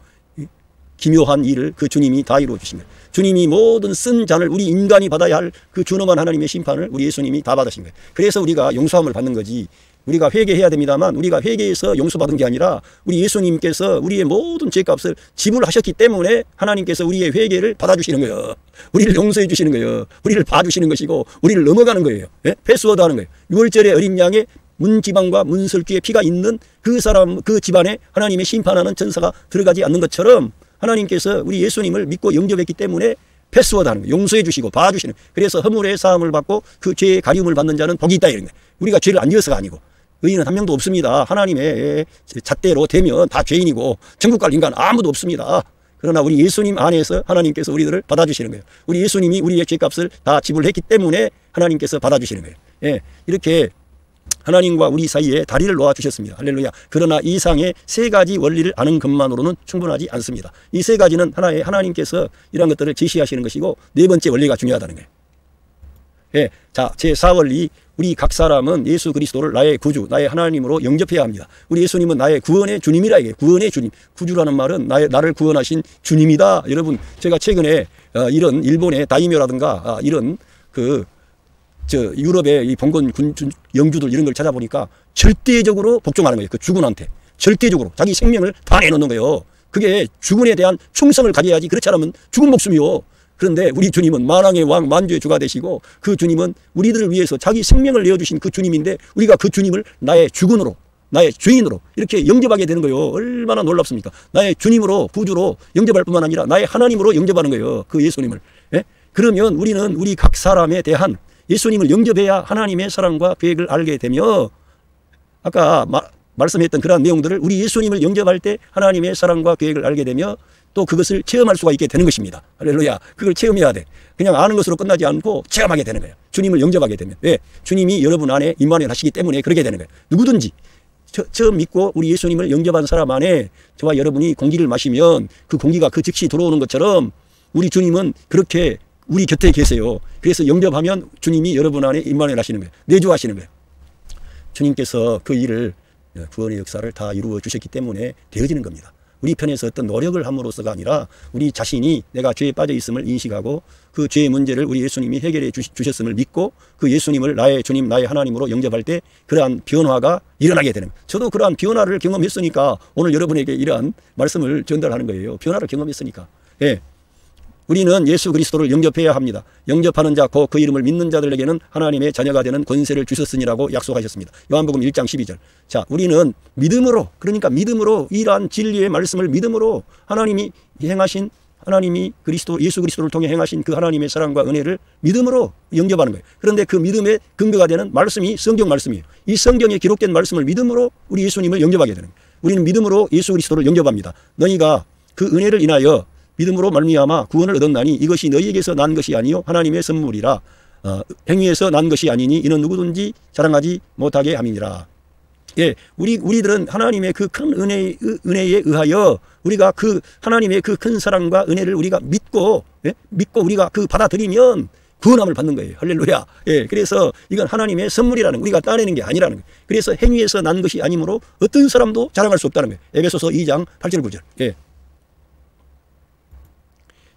기묘한 일을 그 주님이 다 이루어 주신 거예요. 주님이 모든 쓴 잔을 우리 인간이 받아야 할 그 준엄한 하나님의 심판을 우리 예수님이 다 받으신 거예요. 그래서 우리가 용서함을 받는 거지. 우리가 회개해야 됩니다만 우리가 회개해서 용서받은 게 아니라 우리 예수님께서 우리의 모든 죄값을 지불하셨기 때문에 하나님께서 우리의 회개를 받아주시는 거예요. 우리를 용서해 주시는 거예요. 우리를 봐주시는 것이고 우리를 넘어가는 거예요. 예? 패스워드 하는 거예요. 6월절에 어린 양의 문지방과 문설주의 피가 있는 그 사람, 그 집안에 하나님의 심판하는 전사가 들어가지 않는 것처럼 하나님께서 우리 예수님을 믿고 영접했기 때문에 패스워드 하는 거예요. 용서해 주시고 봐주시는 거예요. 그래서 허물의 사함을 받고 그 죄의 가리움을 받는 자는 복이 있다 이런 거예요. 우리가 죄를 안 지어서가 아니고 의인은 한 명도 없습니다. 하나님의 잣대로 되면 다 죄인이고 천국 갈 인간 아무도 없습니다. 그러나 우리 예수님 안에서 하나님께서 우리들을 받아주시는 거예요. 우리 예수님이 우리의 죄값을 다 지불했기 때문에 하나님께서 받아주시는 거예요. 예, 이렇게 하나님과 우리 사이에 다리를 놓아주셨습니다. 할렐루야. 그러나 이상의 3가지 원리를 아는 것만으로는 충분하지 않습니다. 이 3가지는 하나님께서 이러한 것들을 제시하시는 것이고 4번째 원리가 중요하다는 거예요. 예, 자, 제4원리. 우리 각 사람은 예수 그리스도를 나의 구주, 나의 하나님으로 영접해야 합니다. 우리 예수님은 나의 구원의 주님이라 이게 구원의 주님. 구주라는 말은 나를 구원하신 주님이다. 여러분, 제가 최근에 이런 일본의 다이묘라든가 이런 유럽의 이 봉건 영주들 이런 걸 찾아보니까 절대적으로 복종하는 거예요. 그 주군한테. 절대적으로 자기 생명을 다 내놓는 거예요. 그게 주군에 대한 충성을 가져야지. 그렇지 않으면 죽은 목숨이요. 그런데 우리 주님은 만왕의 왕 만주의 주가 되시고 그 주님은 우리들을 위해서 자기 생명을 내어주신 그 주님인데 우리가 그 주님을 나의 주군으로 나의 주인으로 이렇게 영접하게 되는 거예요. 얼마나 놀랍습니까? 나의 주님으로 구주로 영접할 뿐만 아니라 나의 하나님으로 영접하는 거예요. 그 예수님을. 예? 그러면 우리는 우리 각 사람에 대한 예수님을 영접해야 하나님의 사랑과 계획을 알게 되며 아까 말씀했던 그러한 내용들을 우리 예수님을 영접할 때 하나님의 사랑과 계획을 알게 되며 또 그것을 체험할 수가 있게 되는 것입니다. 할렐루야. 그걸 체험해야 돼. 그냥 아는 것으로 끝나지 않고 체험하게 되는 거예요. 주님을 영접하게 되면. 왜? 주님이 여러분 안에 임만을 하시기 때문에 그렇게 되는 거예요. 누구든지 처음 믿고 우리 예수님을 영접한 사람 안에 저와 여러분이 공기를 마시면 그 공기가 그 즉시 들어오는 것처럼 우리 주님은 그렇게 우리 곁에 계세요. 그래서 영접하면 주님이 여러분 안에 임만을 하시는 거예요. 내주하시는 거예요. 주님께서 그 일을 구원의 역사를 다 이루어 주셨기 때문에 되어지는 겁니다. 우리 편에서 어떤 노력을 함으로써가 아니라 우리 자신이 내가 죄에 빠져 있음을 인식하고 그 죄의 문제를 우리 예수님이 해결해 주셨음을 믿고 그 예수님을 나의 주님 나의 하나님으로 영접할 때 그러한 변화가 일어나게 되는 거예요. 저도 그러한 변화를 경험했으니까 오늘 여러분에게 이러한 말씀을 전달하는 거예요. 변화를 경험했으니까. 예. 우리는 예수 그리스도를 영접해야 합니다. 영접하는 자, 그 이름을 믿는 자들에게는 하나님의 자녀가 되는 권세를 주셨으니라고 약속하셨습니다. 요한복음 1장 12절. 자, 우리는 믿음으로, 그러니까 믿음으로 이러한 진리의 말씀을 믿음으로 하나님이 행하신 하나님이 예수 그리스도를 통해 행하신 그 하나님의 사랑과 은혜를 믿음으로 영접하는 거예요. 그런데 그 믿음의 근거가 되는 말씀이 성경 말씀이에요. 이 성경에 기록된 말씀을 믿음으로 우리 예수님을 영접하게 되는 거예요. 우리는 믿음으로 예수 그리스도를 영접합니다. 너희가 그 은혜를 인하여 믿음으로 말미암아 구원을 얻었나니 이것이 너희에게서 난 것이 아니요 하나님의 선물이라. 행위에서 난 것이 아니니 이는 누구든지 자랑하지 못하게 함이니라. 예, 우리들은 하나님의 그 큰 은혜에 의하여 우리가 그 하나님의 그 큰 사랑과 은혜를 우리가 믿고 우리가 그 받아들이면 구원함을 받는 거예요. 할렐루야. 예, 그래서 이건 하나님의 선물이라는 우리가 따내는 게 아니라는 거예요. 그래서 행위에서 난 것이 아니므로 어떤 사람도 자랑할 수 없다는 거예요. 에베소서 2장 8절 9절. 예.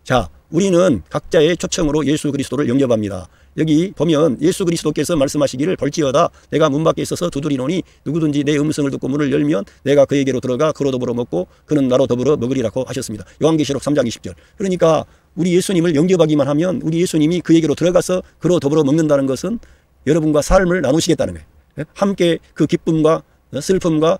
자, 우리는 각자의 초청으로 예수 그리스도를 영접합니다. 여기 보면 예수 그리스도께서 말씀하시기를 볼지어다 내가 문 밖에 있어서 두드리노니 누구든지 내 음성을 듣고 문을 열면 내가 그에게로 들어가 그로 더불어 먹고 그는 나로 더불어 먹으리라고 하셨습니다. 요한계시록 3장 20절. 그러니까 우리 예수님을 영접하기만 하면 우리 예수님이 그에게로 들어가서 그로 더불어 먹는다는 것은 여러분과 삶을 나누시겠다는 거예요. 함께 그 기쁨과 슬픔과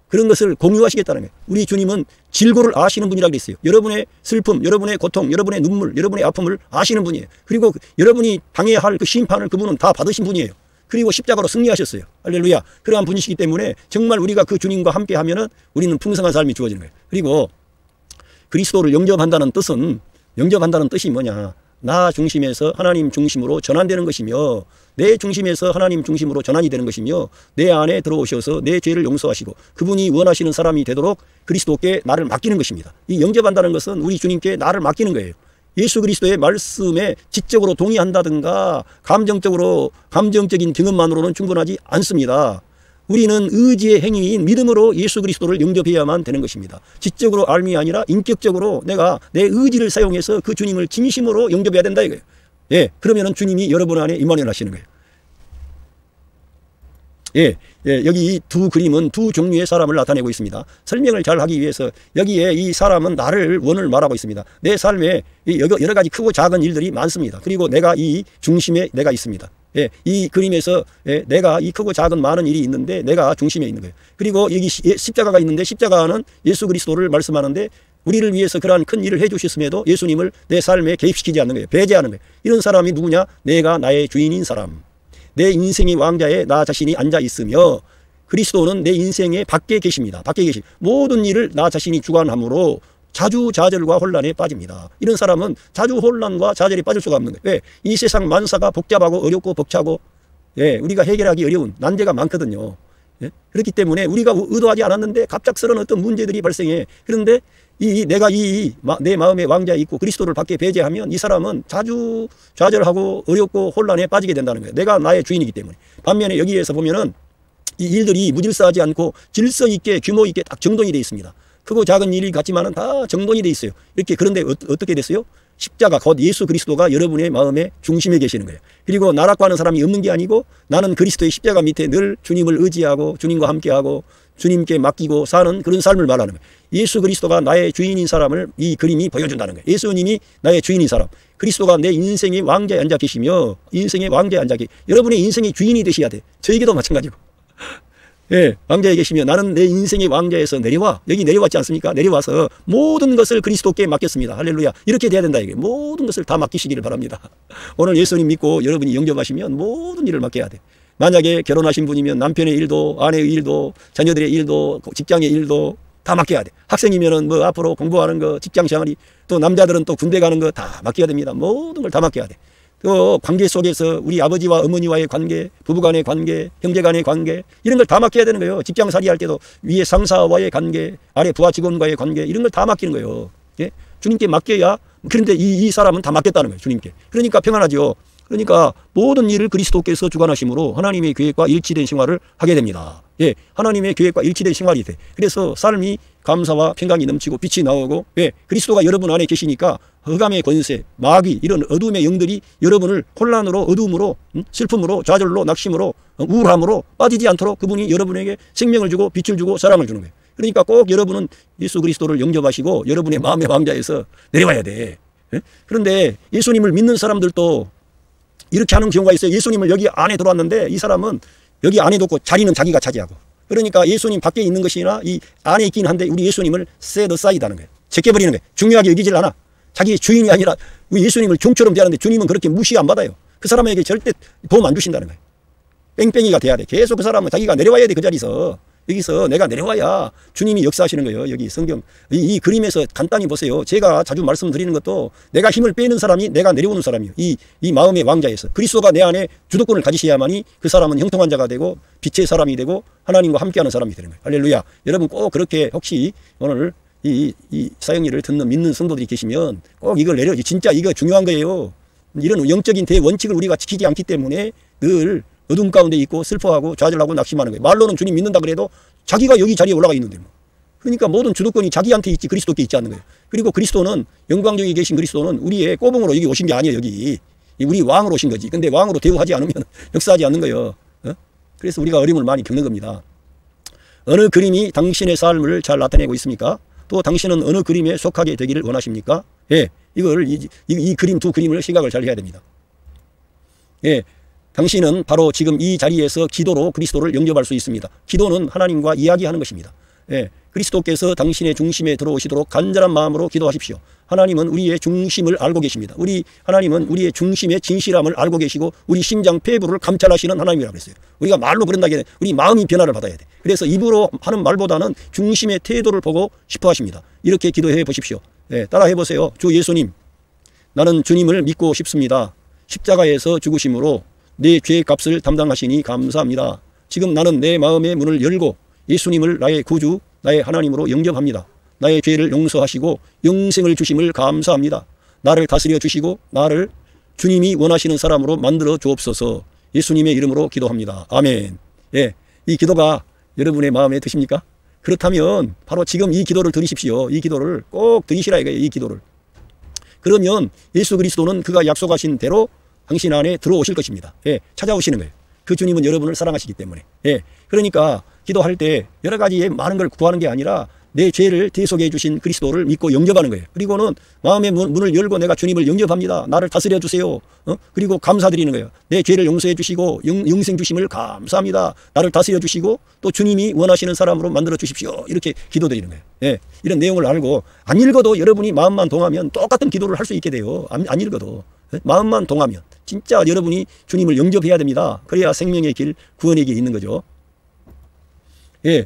그런 것을 공유하시겠다는 거예요. 우리 주님은 질고를 아시는 분이라고 그랬어요. 여러분의 슬픔, 여러분의 고통, 여러분의 눈물, 여러분의 아픔을 아시는 분이에요. 그리고 여러분이 당해야 할 그 심판을 그분은 다 받으신 분이에요. 그리고 십자가로 승리하셨어요. 할렐루야. 그러한 분이시기 때문에 정말 우리가 그 주님과 함께 하면은 우리는 풍성한 삶이 주어지는 거예요. 그리고 그리스도를 영접한다는 뜻이 뭐냐? 나 중심에서 하나님 중심으로 전환되는 것이며 내 중심에서 하나님 중심으로 전환이 되는 것이며 내 안에 들어오셔서 내 죄를 용서하시고 그분이 원하시는 사람이 되도록 그리스도께 나를 맡기는 것입니다. 이 영접한다는 것은 우리 주님께 나를 맡기는 거예요. 예수 그리스도의 말씀에 지적으로 동의한다든가 감정적인 경험만으로는 충분하지 않습니다. 우리는 의지의 행위인 믿음으로 예수 그리스도를 영접해야만 되는 것입니다. 지적으로 알미 아니라 인격적으로 내가 내 의지를 사용해서 그 주님을 진심으로 영접해야 된다 이거예요. 예, 그러면은 주님이 여러분 안에 임만을 하시는 거예요. 여기 두 그림은 두 종류의 사람을 나타내고 있습니다. 설명을 잘 하기 위해서 여기에 이 사람은 나를 원을 말하고 있습니다. 내 삶에 여러 가지 크고 작은 일들이 많습니다. 그리고 내가 이 중심에 내가 있습니다. 이 그림에서 내가 이 크고 작은 많은 일이 있는데 내가 중심에 있는 거예요. 그리고 여기 십자가가 있는데 십자가는 예수 그리스도를 말씀하는데 우리를 위해서 그러한 큰 일을 해주셨음에도 예수님을 내 삶에 개입시키지 않는 거예요. 배제하는 거예요. 이런 사람이 누구냐? 내가 나의 주인인 사람. 내 인생의 왕좌에 나 자신이 앉아 있으며 그리스도는 내 인생의 밖에 계십니다. 모든 일을 나 자신이 주관하므로 자주자절과 혼란에 빠집니다. 이런 사람은 자주 혼란과 좌절에 빠질 수가 없는 거예요. 왜? 이 세상 만사가 복잡하고 어렵고 벅차고 우리가 해결하기 어려운 난제가 많거든요. 그렇기 때문에 우리가 의도하지 않았는데 갑작스러운 어떤 문제들이 발생해. 그런데 내가 내 마음의 왕자에 있고 그리스도를 밖에 배제하면 이 사람은 자주 좌절하고 어렵고 혼란에 빠지게 된다는 거예요. 내가 나의 주인이기 때문에. 반면에 여기에서 보면은 이 일들이 무질서하지 않고 질서 있게 규모 있게 딱 정돈이 되어 있습니다. 크고 작은 일이 같지만은 다 정돈이 되어 있어요. 이렇게. 그런데 어떻게 됐어요? 십자가 곧 예수 그리스도가 여러분의 마음의 중심에 계시는 거예요. 그리고 나락과는 사람이 없는 게 아니고 나는 그리스도의 십자가 밑에 늘 주님을 의지하고 주님과 함께하고 주님께 맡기고 사는 그런 삶을 말하는 거예요. 예수 그리스도가 나의 주인인 사람을 이 그림이 보여준다는 거예요. 예수님이 나의 주인인 사람. 그리스도가 내 인생의 왕좌에 앉아 계시며 인생의 왕좌에 앉아 여러분의 인생의 주인이 되셔야 돼. 저에게도 마찬가지고. 왕좌에 계시며 나는 내 인생의 왕좌에서 여기 내려왔지 않습니까? 내려와서 모든 것을 그리스도께 맡겼습니다. 할렐루야. 이렇게 돼야 된다 이게. 모든 것을 다 맡기시기를 바랍니다. 오늘 예수님 믿고 여러분이 영접하시면 모든 일을 맡겨야 돼. 만약에 결혼하신 분이면 남편의 일도 아내의 일도 자녀들의 일도 직장의 일도 다 맡겨야 돼. 학생이면은 앞으로 공부하는 거 직장 생활이 또 남자들은 또 군대 가는 거 다 맡겨야 됩니다. 모든 걸 다 맡겨야 돼. 그 관계 속에서 우리 아버지와 어머니와의 관계, 부부간의 관계, 형제간의 관계 이런 걸 다 맡겨야 되는 거예요. 직장살이 할 때도 위에 상사와의 관계, 아래 부하 직원과의 관계 이런 걸 다 맡기는 거예요. 주님께 맡겨야. 그런데 이 사람은 다 맡겼다는 거예요. 주님께. 그러니까 평안하죠. 그러니까 모든 일을 그리스도께서 주관하심으로 하나님의 계획과 일치된 생활을 하게 됩니다. 하나님의 계획과 일치된 생활이 돼. 그래서 삶이 감사와 평강이 넘치고 빛이 나오고 그리스도가 여러분 안에 계시니까 흑암의 권세, 마귀 이런 어둠의 영들이 여러분을 혼란으로 어둠으로 슬픔으로 좌절로 낙심으로 우울함으로 빠지지 않도록 그분이 여러분에게 생명을 주고 빛을 주고 사랑을 주는 거예요. 그러니까 꼭 여러분은 예수 그리스도를 영접하시고 여러분의 마음의 왕좌에서 내려와야 돼. 그런데 예수님을 믿는 사람들도 이렇게 하는 경우가 있어요. 예수님을 여기 안에 들어왔는데 이 사람은 여기 안에 놓고 자리는 자기가 차지하고. 그러니까 예수님 밖에 있는 것이나 이 안에 있긴 한데 우리 예수님을 set aside 하는 거예요. 제껴버리는 거예요. 중요하게 여기질 않아. 자기 주인이 아니라 예수님을 종처럼 대하는데 주님은 그렇게 무시 안 받아요. 그 사람에게 절대 도움 안 주신다는 거예요. 뺑뺑이가 돼야 돼. 계속 그 사람은 자기가 내려와야 돼. 그 자리에서. 여기서 내가 내려와야 주님이 역사하시는 거예요. 여기 성경 이 그림에서 간단히 보세요. 제가 자주 말씀드리는 것도 내가 힘을 빼는 사람이 내가 내려오는 사람이에요. 이 마음의 왕자에서 그리스도가 내 안에 주도권을 가지셔야만이 그 사람은 형통한 자가 되고 빛의 사람이 되고 하나님과 함께하는 사람이 되는 거예요. 할렐루야. 여러분 꼭 그렇게 혹시 오늘 이 사역일을 듣는 믿는 성도들이 계시면 꼭 이걸 진짜 이거 중요한 거예요. 이런 영적인 대원칙을 우리가 지키지 않기 때문에 늘 어둠 가운데 있고 슬퍼하고 좌절하고 낙심하는 거예요. 말로는 주님 믿는다 그래도 자기가 여기 자리에 올라가 있는데 뭐. 그러니까 모든 주도권이 자기한테 있지 그리스도께 있지 않는 거예요. 그리고 그리스도는 영광중에 계신 그리스도는 우리의 꼬봉으로 여기 오신 게 아니에요. 여기 우리 왕으로 오신 거지. 근데 왕으로 대우하지 않으면 역사하지 않는 거예요. 그래서 우리가 어려움을 많이 겪는 겁니다. 어느 그림이 당신의 삶을 잘 나타내고 있습니까? 또 당신은 어느 그림에 속하게 되기를 원하십니까? 예, 이걸 이 그림 두 그림을 생각을 잘 해야 됩니다. 예. 당신은 바로 지금 이 자리에서 기도로 그리스도를 영접할 수 있습니다. 기도는 하나님과 이야기하는 것입니다. 예, 그리스도께서 당신의 중심에 들어오시도록 간절한 마음으로 기도하십시오. 하나님은 우리의 중심을 알고 계십니다. 하나님은 우리의 중심의 진실함을 알고 계시고 우리 심장 폐부를 감찰하시는 하나님이라고 했어요. 우리가 말로 그런다기에 우리 마음이 변화를 받아야 돼. 그래서 입으로 하는 말보다는 중심의 태도를 보고 싶어 하십니다. 이렇게 기도해 보십시오. 예, 따라해 보세요. 주 예수님, 나는 주님을 믿고 싶습니다. 십자가에서 죽으심으로 내 죄의 값을 담당하시니 감사합니다. 지금 나는 내 마음의 문을 열고 예수님을 나의 구주, 나의 하나님으로 영접합니다. 나의 죄를 용서하시고 영생을 주심을 감사합니다. 나를 다스려 주시고 나를 주님이 원하시는 사람으로 만들어 주옵소서. 예수님의 이름으로 기도합니다. 아멘. 예, 이 기도가 여러분의 마음에 드십니까? 그렇다면 바로 지금 이 기도를 드리십시오. 이 기도를 꼭 드리시라 이거예요. 이 기도를. 그러면 예수 그리스도는 그가 약속하신 대로 당신 안에 들어오실 것입니다. 예, 찾아오시는 거예요. 그 주님은 여러분을 사랑하시기 때문에. 예, 그러니까 기도할 때 여러 가지의 많은 걸 구하는 게 아니라 내 죄를 대속해 주신 그리스도를 믿고 영접하는 거예요. 그리고는 마음의 문을 열고 내가 주님을 영접합니다. 나를 다스려 주세요. 그리고 감사드리는 거예요. 내 죄를 용서해 주시고 영생 주심을 감사합니다. 나를 다스려 주시고 또 주님이 원하시는 사람으로 만들어 주십시오. 이렇게 기도드리는 거예요. 예, 이런 내용을 알고 안 읽어도 여러분이 마음만 동하면 똑같은 기도를 할 수 있게 돼요. 안 읽어도. 마음만 동하면 진짜 여러분이 주님을 영접해야 됩니다. 그래야 생명의 길, 구원의 길이 있는 거죠. 예,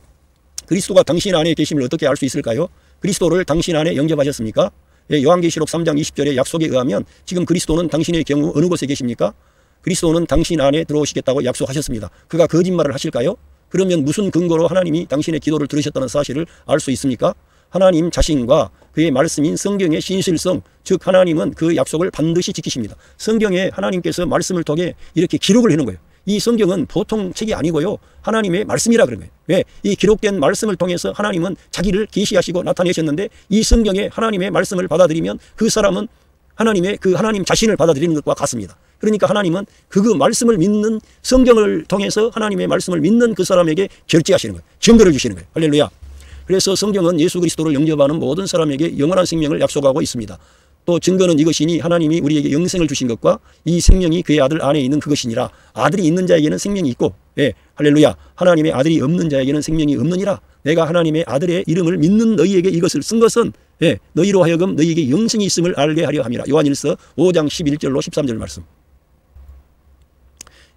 그리스도가 당신 안에 계심을 어떻게 알 수 있을까요? 그리스도를 당신 안에 영접하셨습니까? 예, 요한계시록 3장 20절의 약속에 의하면 지금 그리스도는 당신의 경우 어느 곳에 계십니까? 그리스도는 당신 안에 들어오시겠다고 약속하셨습니다. 그가 거짓말을 하실까요? 그러면 무슨 근거로 하나님이 당신의 기도를 들으셨다는 사실을 알 수 있습니까? 하나님 자신과 그의 말씀인 성경의 신실성, 즉 하나님은 그 약속을 반드시 지키십니다. 성경에 하나님께서 말씀을 통해 이렇게 기록을 해놓은 거예요. 이 성경은 보통 책이 아니고요. 하나님의 말씀이라 그런 거예요. 왜? 이 기록된 말씀을 통해서 하나님은 자기를 계시하시고 나타내셨는데 이 성경에 하나님의 말씀을 받아들이면 그 사람은 하나님 자신을 받아들이는 것과 같습니다. 그러니까 하나님은 그 말씀을 믿는 성경을 통해서 하나님의 말씀을 믿는 그 사람에게 결제하시는 거예요. 증거를 주시는 거예요. 할렐루야. 그래서 성경은 예수 그리스도를 영접하는 모든 사람에게 영원한 생명을 약속하고 있습니다. 또 증거는 이것이니 하나님이 우리에게 영생을 주신 것과 이 생명이 그의 아들 안에 있는 그것이니라. 아들이 있는 자에게는 생명이 있고, 예, 할렐루야. 하나님의 아들이 없는 자에게는 생명이 없느니라. 내가 하나님의 아들의 이름을 믿는 너희에게 이것을 쓴 것은, 예, 너희로 하여금 너희에게 영생이 있음을 알게 하려 함이라. 요한일서 5장 11절로 13절 말씀.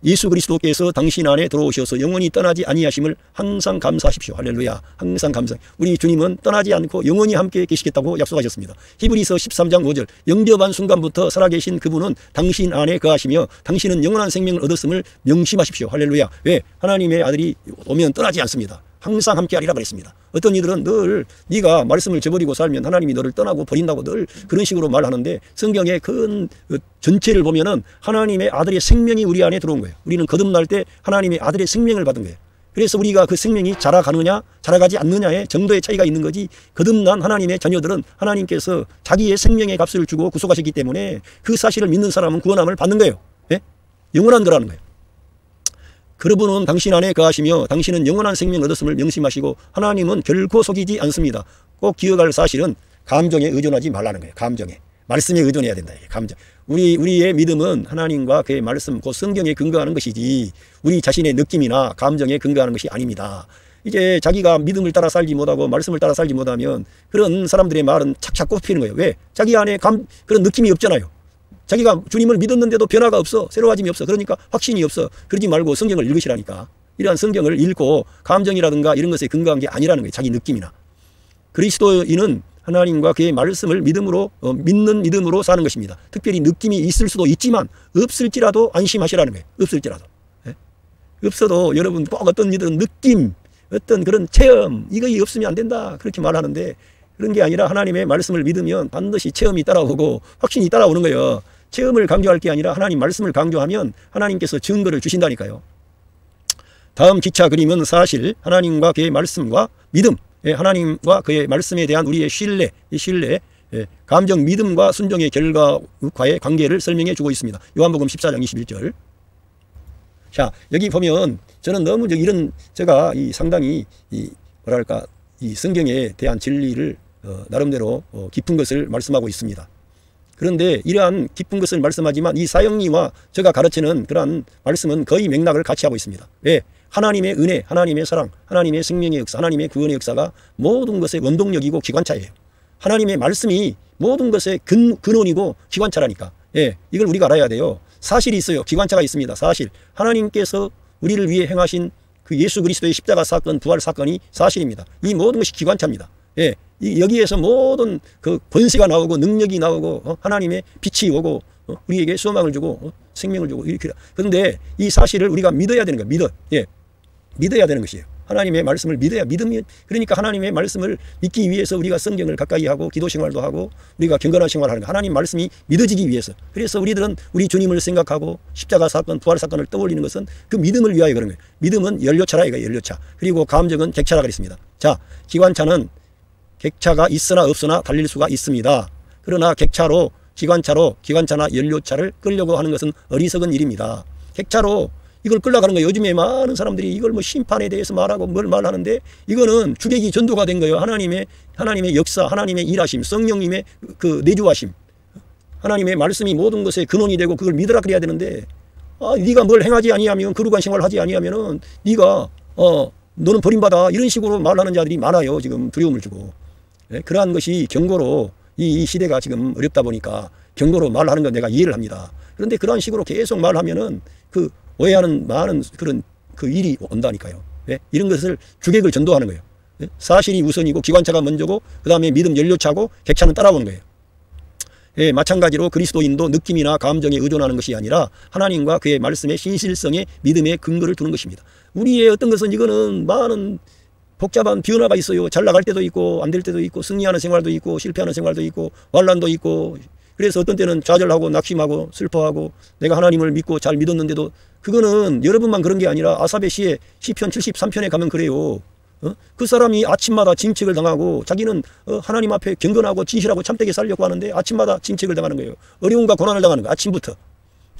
예수 그리스도께서 당신 안에 들어오셔서 영원히 떠나지 아니하심을 항상 감사하십시오. 할렐루야. 항상 감사. 우리 주님은 떠나지 않고 영원히 함께 계시겠다고 약속하셨습니다. 히브리서 13장 5절. 영접한 순간부터 살아계신 그분은 당신 안에 거하시며 당신은 영원한 생명을 얻었음을 명심하십시오. 할렐루야. 왜? 하나님의 아들이 오면 떠나지 않습니다. 항상 함께하리라 그랬습니다. 어떤 이들은 늘 네가 말씀을 저버리고 살면 하나님이 너를 떠나고 버린다고 늘 그런 식으로 말하는데 성경의 큰 전체를 보면은 하나님의 아들의 생명이 우리 안에 들어온 거예요. 우리는 거듭날 때 하나님의 아들의 생명을 받은 거예요. 그래서 우리가 그 생명이 자라가느냐 자라가지 않느냐의 정도의 차이가 있는 거지, 거듭난 하나님의 자녀들은 하나님께서 자기의 생명의 값을 주고 구속하셨기 때문에 그 사실을 믿는 사람은 구원함을 받는 거예요. 예? 영원한 거라는 거예요. 그분은 당신 안에 거하시며 당신은 영원한 생명 얻었음을 명심하시고 하나님은 결코 속이지 않습니다. 꼭 기억할 사실은 감정에 의존하지 말라는 거예요. 감정에. 말씀에 의존해야 된다. 감정. 우리의 믿음은 하나님과 그의 말씀, 그 성경에 근거하는 것이지 우리 자신의 느낌이나 감정에 근거하는 것이 아닙니다. 이제 자기가 믿음을 따라 살지 못하고 말씀을 따라 살지 못하면 그런 사람들의 말은 착착 꼽히는 거예요. 왜? 자기 안에 그런 느낌이 없잖아요. 자기가 주님을 믿었는데도 변화가 없어. 새로워짐이 없어. 그러니까 확신이 없어. 그러지 말고 성경을 읽으시라니까. 이러한 성경을 읽고 감정이라든가 이런 것에 근거한 게 아니라는 거예요. 자기 느낌이나. 그리스도인은 하나님과 그의 말씀을 믿는 믿음으로 사는 것입니다. 특별히 느낌이 있을 수도 있지만 없을지라도 안심하시라는 거예요. 없을지라도. 예? 없어도 여러분 꼭 어떤 일은 느낌, 어떤 그런 체험, 이거 없으면 안 된다. 그렇게 말하는데 그런 게 아니라 하나님의 말씀을 믿으면 반드시 체험이 따라오고 확신이 따라오는 거예요. 체험을 강조할 게 아니라 하나님 말씀을 강조하면 하나님께서 증거를 주신다니까요. 다음 기차 그림은 사실 하나님과 그의 말씀과 믿음, 하나님과 그의 말씀에 대한 우리의 신뢰, 이 신뢰, 감정, 믿음과 순종의 결과과의 관계를 설명해 주고 있습니다. 요한복음 14장 21절. 자, 여기 보면 저는 너무 제가 상당히 뭐랄까 이 성경에 대한 진리를 나름대로 깊은 것을 말씀하고 있습니다. 그런데 이러한 깊은 것을 말씀하지만 이 사형리와 제가 가르치는 그러한 말씀은 거의 맥락을 같이 하고 있습니다. 왜? 하나님의 은혜, 하나님의 사랑, 하나님의 생명의 역사, 하나님의 구원의 역사가 모든 것의 원동력이고 기관차예요. 하나님의 말씀이 모든 것의 근원이고 기관차라니까. 예, 이걸 우리가 알아야 돼요. 사실이 있어요. 기관차가 있습니다. 사실. 하나님께서 우리를 위해 행하신 그 예수 그리스도의 십자가 사건, 부활 사건이 사실입니다. 이 모든 것이 기관차입니다. 예, 여기에서 모든 그 권세가 나오고 능력이 나오고 하나님의 빛이 오고 우리에게 소망을 주고 생명을 주고 이렇게. 그런데 이 사실을 우리가 믿어야 되는 거예요. 믿어야 되는 것이에요. 하나님의 말씀을 믿으면 그러니까 하나님의 말씀을 믿기 위해서 우리가 성경을 가까이 하고 기도 생활도 하고 우리가 경건한 생활을 하는 거예요. 하나님 말씀이 믿어지기 위해서. 그래서 우리들은 우리 주님을 생각하고 십자가 사건, 부활 사건을 떠올리는 것은 그 믿음을 위하여 그런 거예요. 믿음은 연료차라 이거예요. 연료차. 그리고 감정은 객차라 그랬습니다. 자, 기관차는 객차가 있으나 없으나 달릴 수가 있습니다. 그러나 객차로 기관차나 연료차를 끌려고 하는 것은 어리석은 일입니다. 객차로 이걸 끌려가는 거예요. 요즘에 많은 사람들이 이걸 뭐 심판에 대해서 말하고 뭘 말하는데 이거는 주객이 전도가 된 거예요. 하나님의 역사, 하나님의 일하심, 성령님의 그 내주하심, 하나님의 말씀이 모든 것의 근원이 되고 그걸 믿으라 그래야 되는데 네가 뭘 행하지 아니하면 거룩한 생활을 하지 아니하면은 네가 너는 버림받아 이런 식으로 말하는 자들이 많아요. 지금 두려움을 주고. 네? 그러한 것이 경고로 이 시대가 지금 어렵다 보니까 경고로 말하는 건 내가 이해를 합니다. 그런데 그런 식으로 계속 말하면은 그 오해하는 많은 그런 그 일이 온다니까요. 네? 이런 것을 주객을 전도하는 거예요. 네? 사실이 우선이고 기관차가 먼저고 그 다음에 믿음 연료차고 객차는 따라오는 거예요. 예, 마찬가지로 그리스도인도 느낌이나 감정에 의존하는 것이 아니라 하나님과 그의 말씀의 신실성에 믿음의 근거를 두는 것입니다. 우리의 어떤 것은 이거는 많은 복잡한 변화가 있어요. 잘 나갈 때도 있고 안 될 때도 있고 승리하는 생활도 있고 실패하는 생활도 있고 환난도 있고 그래서 어떤 때는 좌절하고 낙심하고 슬퍼하고 내가 하나님을 믿고 잘 믿었는데도 그거는 여러분만 그런 게 아니라 아삽의 시에 시편 73편에 가면 그래요. 그 사람이 아침마다 징책을 당하고 자기는 하나님 앞에 경건하고 진실하고 참되게 살려고 하는데 아침마다 징책을 당하는 거예요. 어려움과 고난을 당하는 거예요. 아침부터.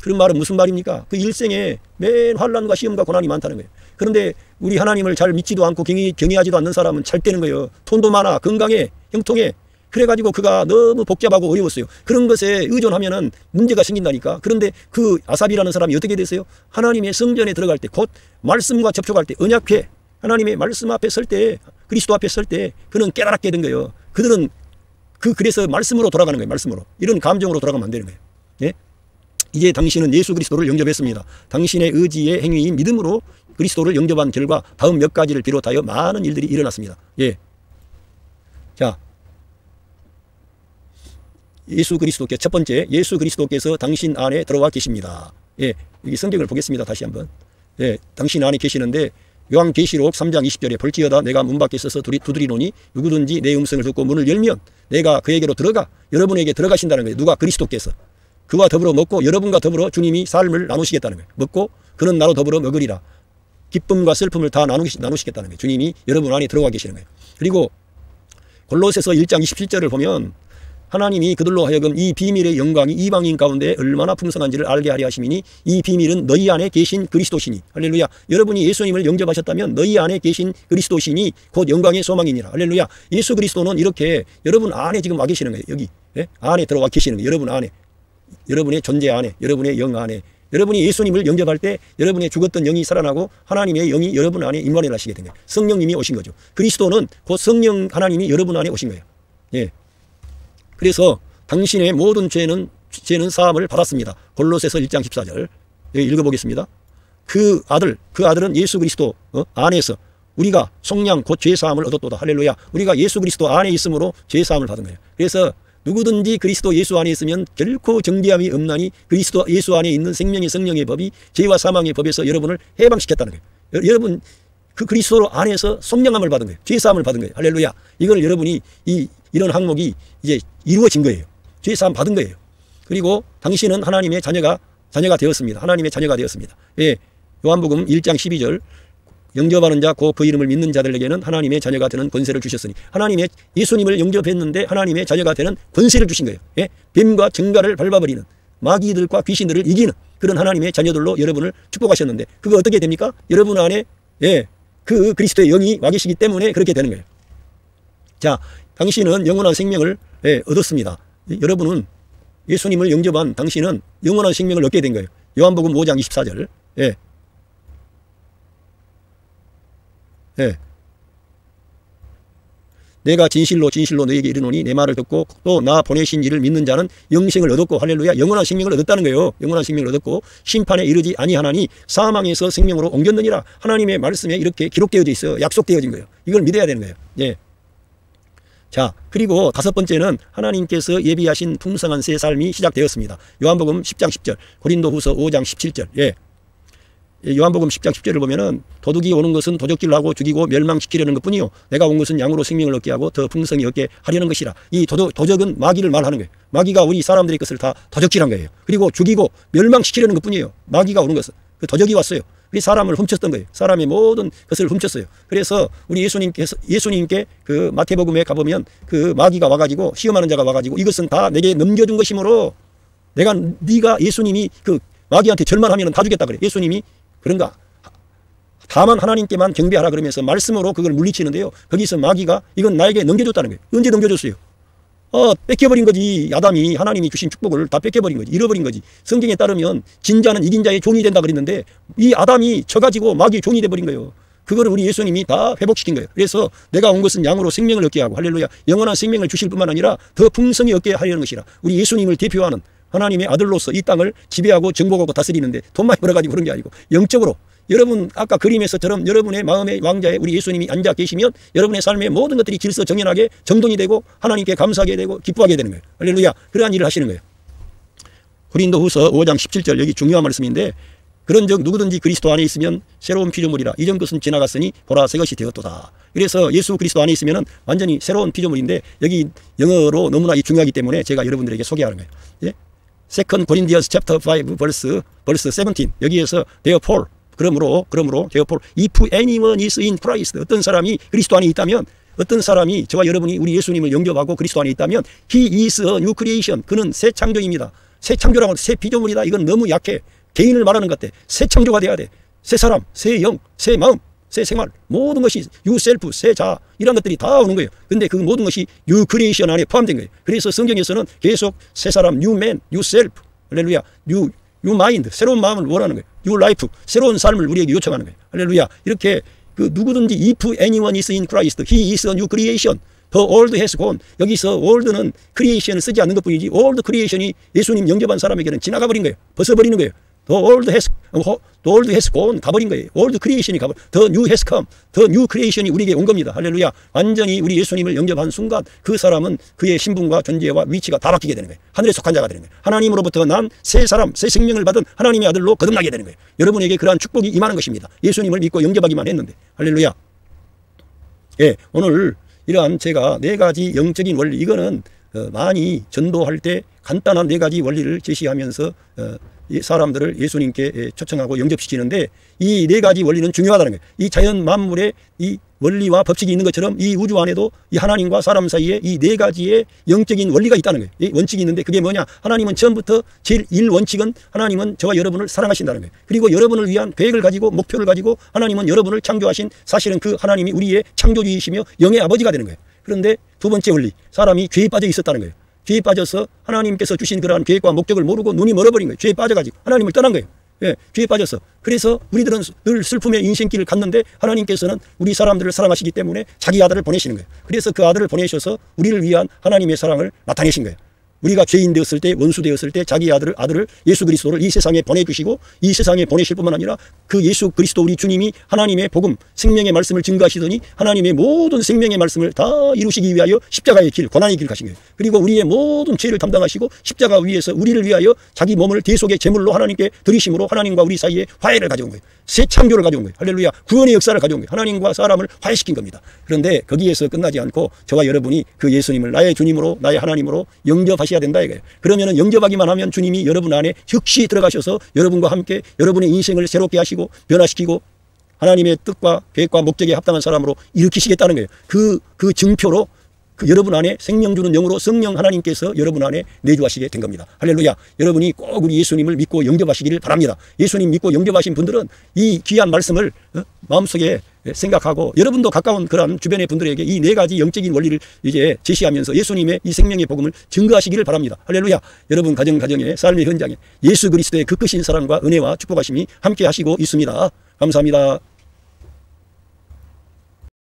그런 말은 무슨 말입니까? 그 일생에 맨 환난과 시험과 고난이 많다는 거예요. 그런데 우리 하나님을 잘 믿지도 않고 경외하지도 않는 사람은 잘 되는 거예요. 돈도 많아, 건강해, 형통해. 그래가지고 그가 너무 복잡하고 어려웠어요. 그런 것에 의존하면은 문제가 생긴다니까. 그런데 그 아삽이라는 사람이 어떻게 됐어요? 하나님의 성전에 들어갈 때, 곧 말씀과 접촉할 때, 언약회, 하나님의 말씀 앞에 설 때, 그리스도 앞에 설 때, 그는 깨달았게 된 거예요. 그들은 그래서 말씀으로 돌아가는 거예요. 말씀으로. 이런 감정으로 돌아가면 안 되는 거예요. 예? 이제 당신은 예수 그리스도를 영접했습니다. 당신의 의지의 행위인 믿음으로 그리스도를 영접한 결과 다음 몇 가지를 비롯하여 많은 일들이 일어났습니다. 예. 자. 첫 번째, 예수 그리스도께서 당신 안에 들어와 계십니다. 예, 이 성경을 보겠습니다. 다시 한번. 예, 당신 안에 계시는데 요한계시록 3장 20절에 볼지어다 내가 문 밖에 서서 두드리노니 누구든지 내 음성을 듣고 문을 열면 내가 그에게로 들어가 여러분에게 들어가신다는 거예요. 누가? 그리스도께서. 그와 더불어 먹고 여러분과 더불어 주님이 삶을 나누시겠다는 거예요. 먹고 그는 나로 더불어 먹으리라. 기쁨과 슬픔을 다 나누시겠다는 거예요. 주님이 여러분 안에 들어가 계시는 거예요. 그리고 골로새서 1장 27절을 보면 하나님이 그들로 하여금 이 비밀의 영광이 이방인 가운데 얼마나 풍성한지를 알게 하려 하심이니 이 비밀은 너희 안에 계신 그리스도시니. 할렐루야. 여러분이 예수님을 영접하셨다면 너희 안에 계신 그리스도시니 곧 영광의 소망이니라. 할렐루야. 예수 그리스도는 이렇게 여러분 안에 지금 와 계시는 거예요. 여기. 예? 안에 들어와 계시는 거예요. 여러분 안에. 여러분의 존재 안에, 여러분의 영 안에 여러분이 예수님을 영접할 때 여러분의 죽었던 영이 살아나고 하나님의 영이 여러분 안에 임관을 하시게 된 거예요. 성령님이 오신 거죠. 그리스도는 곧 성령 하나님이 여러분 안에 오신 거예요. 예. 그래서 당신의 모든 죄는 사함을 받았습니다. 골로새서 1장 14절. 예, 읽어보겠습니다. 그 아들은 예수 그리스도 안에서 우리가 속량 곧 죄사함을 얻었도다. 할렐루야. 우리가 예수 그리스도 안에 있으므로 죄사함을 받은 거예요. 그래서 누구든지 그리스도 예수 안에 있으면 결코 정죄함이 없나니 그리스도 예수 안에 있는 생명의 성령의 법이 죄와 사망의 법에서 여러분을 해방시켰다는 거예요. 여러분 그 그리스도 안에서 속량함을 받은 거예요. 죄사함을 받은 거예요. 할렐루야. 이걸 여러분이 이런 항목이 이제 이루어진 거예요. 죄사함 받은 거예요. 그리고 당신은 하나님의 자녀가 되었습니다. 하나님의 자녀가 되었습니다. 예. 요한복음 1장 12절 영접하는 자 곧 그 이름을 믿는 자들에게는 하나님의 자녀가 되는 권세를 주셨으니 하나님의 예수님을 영접했는데 하나님의 자녀가 되는 권세를 주신 거예요. 예? 뱀과 정갈을 밟아버리는 마귀들과 귀신들을 이기는 그런 하나님의 자녀들로 여러분을 축복하셨는데 그거 어떻게 됩니까? 여러분 안에 그 그리스도의 영이 와 계시기 때문에 그렇게 되는 거예요. 자, 당신은 영원한 생명을 얻었습니다. 여러분은 예수님을 영접한 당신은 영원한 생명을 얻게 된 거예요. 요한복음 5장 24절. 예. 예. 내가 진실로 너에게 이르노니 내 말을 듣고 또 나 보내신 이를 믿는 자는 영생을 얻었고 할렐루야 영원한 생명을 얻었다는 거예요. 영원한 생명을 얻었고 심판에 이르지 아니하나니 사망에서 생명으로 옮겼느니라. 하나님의 말씀에 이렇게 기록되어져 있어요. 약속되어진 거예요. 이걸 믿어야 되는 거예요. 예. 자, 그리고 다섯 번째는 하나님께서 예비하신 풍성한 새 삶이 시작되었습니다. 요한복음 10장 10절, 고린도후서 5장 17절. 예. 요한복음 10장 10절을 보면은 도둑이 오는 것은 도적질을 하고 죽이고 멸망시키려는 것뿐이요 내가 온 것은 양으로 생명을 얻게 하고 더 풍성히 얻게 하려는 것이라. 이 도적은 마귀를 말하는 거예요. 마귀가 우리 사람들의 것을 다 도적질한 거예요. 그리고 죽이고 멸망시키려는 것뿐이에요. 마귀가 오는 것은 그 도적이 왔어요. 우리 사람을 훔쳤던 거예요. 사람의 모든 것을 훔쳤어요. 그래서 우리 예수님께 그 마태복음에 가보면 그 마귀가 와가지고 시험하는 자가 와가지고 이것은 다 내게 넘겨준 것이므로 네가 예수님이 그 마귀한테 절만하면 다 주겠다 그래. 예수님이 그런가? 다만 하나님께만 경배하라 그러면서 말씀으로 그걸 물리치는데요. 거기서 마귀가 이건 나에게 넘겨줬다는 거예요. 언제 넘겨줬어요? 뺏겨버린 거지. 아담이 하나님이 주신 축복을 다 뺏겨버린 거지. 잃어버린 거지. 성경에 따르면 진자는 이긴 자의 종이 된다 그랬는데 이 아담이 져가지고 마귀의 종이 돼버린 거예요. 그거를 우리 예수님이 다 회복시킨 거예요. 그래서 내가 온 것은 양으로 생명을 얻게 하고 할렐루야 영원한 생명을 주실 뿐만 아니라 더 풍성히 얻게 하려는 것이라. 우리 예수님을 대표하는 하나님의 아들로서 이 땅을 지배하고 정복하고 다스리는데 돈 많이 벌어가지고 그런 게 아니고 영적으로 여러분 아까 그림에서처럼 여러분의 마음의 왕자에 우리 예수님이 앉아 계시면 여러분의 삶의 모든 것들이 질서정연하게 정돈이 되고 하나님께 감사하게 되고 기뻐하게 되는 거예요. 할렐루야. 그러한 일을 하시는 거예요. 고린도후서 5장 17절 여기 중요한 말씀인데 그런즉 누구든지 그리스도 안에 있으면 새로운 피조물이라 이전 것은 지나갔으니 보라 새 것이 되었도다. 그래서 예수 그리스도 안에 있으면 완전히 새로운 피조물인데 여기 영어로 너무나 중요하기 때문에 제가 여러분들에게 소개하는 거예요. 예? 2 Corinthians chapter 5 verse 17 여기에서 therefore 그러므로 therefore if anyone is in Christ 어떤 사람이 그리스도 안에 있다면 어떤 사람이 저와 여러분이 우리 예수님을 영접하고 그리스도 안에 있다면 he is a new creation 그는 새 창조입니다. 새 창조라고 새 피조물이다. 이건 너무 약해. 개인을 말하는 것 같아. 새 창조가 돼야 돼. 새 사람, 새 영, 새 마음, 새 생활 모든 것이 you self, 새 자 이런 것들이 다 오는 거예요. 근데 그 모든 것이 new creation 안에 포함된 거예요. 그래서 성경에서는 계속 새 사람, new man, new self, 할렐루야, new mind, 새로운 마음을 원하는 거예요. new life, 새로운 삶을 우리에게 요청하는 거예요. 할렐루야. 이렇게 그 누구든지 if anyone is in Christ, he is a new creation. The old has gone. 여기서 old는 creation을 쓰지 않는 것뿐이지 old creation이 예수님 영접한 사람에게는 지나가 버린 거예요. 벗어버리는 거예요. The old has gone 가버린 거예요. old creation이 가버린 The new has come. The new creation이 우리에게 온 겁니다. 할렐루야. 완전히 우리 예수님을 영접한 순간 그 사람은 그의 신분과 존재와 위치가 다 바뀌게 되는 거예요. 하늘에 속한 자가 되는 거예요. 하나님으로부터 난 새 사람, 새 생명을 받은 하나님의 아들로 거듭나게 되는 거예요. 여러분에게 그러한 축복이 임하는 것입니다. 예수님을 믿고 영접하기만 했는데. 할렐루야. 예, 오늘 이러한 제가 네 가지 영적인 원리 이거는 많이 전도할 때 간단한 네 가지 원리를 제시하면서 사람들을 예수님께 초청하고 영접시키는데 이 네 가지 원리는 중요하다는 거예요. 이 자연 만물의 이 원리와 법칙이 있는 것처럼 이 우주 안에도 이 하나님과 사람 사이에 이 네 가지의 영적인 원리가 있다는 거예요. 이 원칙이 있는데 그게 뭐냐? 하나님은 처음부터 제일 1원칙은 하나님은 저와 여러분을 사랑하신다는 거예요. 그리고 여러분을 위한 계획을 가지고 목표를 가지고 하나님은 여러분을 창조하신 사실은 그 하나님이 우리의 창조주이시며 영의 아버지가 되는 거예요. 그런데 두 번째 원리, 사람이 죄에 빠져 있었다는 거예요. 죄에 빠져서 하나님께서 주신 그러한 계획과 목적을 모르고 눈이 멀어버린 거예요. 죄에 빠져가지고 하나님을 떠난 거예요. 예, 죄에 빠졌어. 그래서 우리들은 늘 슬픔의 인생길을 갔는데 하나님께서는 우리 사람들을 사랑하시기 때문에 자기 아들을 보내시는 거예요. 그래서 그 아들을 보내셔서 우리를 위한 하나님의 사랑을 나타내신 거예요. 우리가 죄인 되었을 때, 원수 되었을 때 자기 아들을 예수 그리스도를 이 세상에 보내주시고 이 세상에 보내실 뿐만 아니라 그 예수 그리스도 우리 주님이 하나님의 복음, 생명의 말씀을 증거하시더니 하나님의 모든 생명의 말씀을 다 이루시기 위하여 십자가의 길, 고난의 길을 가신 거예요. 그리고 우리의 모든 죄를 담당하시고 십자가 위에서 우리를 위하여 자기 몸을 대속의 제물로 하나님께 드리심으로 하나님과 우리 사이에 화해를 가져온 거예요. 새 창조를 가져온 거예요. 할렐루야. 구원의 역사를 가져온 거예요. 하나님과 사람을 화해시킨 겁니다. 그런데 거기에서 끝나지 않고 저와 여러분이 그 예수님을 나의 주님으로 나의 하나님으로 영접하셔야 된다 이거예요. 그러면은 영접하기만 하면 주님이 여러분 안에 즉시 들어가셔서 여러분과 함께 여러분의 인생을 새롭게 하시고 변화시키고 하나님의 뜻과 계획과 목적에 합당한 사람으로 일으키시겠다는 거예요. 그 증표로 그 여러분 안에 생명 주는 영으로 성령 하나님께서 여러분 안에 내주하시게 된 겁니다. 할렐루야. 여러분이 꼭 우리 예수님을 믿고 영접하시기를 바랍니다. 예수님 믿고 영접하신 분들은 이 귀한 말씀을 마음속에 생각하고 여러분도 가까운 그런 주변의 분들에게 이 네 가지 영적인 원리를 이제 제시하면서 예수님의 이 생명의 복음을 증거하시기를 바랍니다. 할렐루야. 여러분 가정의 삶의 현장에 예수 그리스도의 그 크신 사랑과 은혜와 축복하심이 함께 하시고 있습니다. 감사합니다.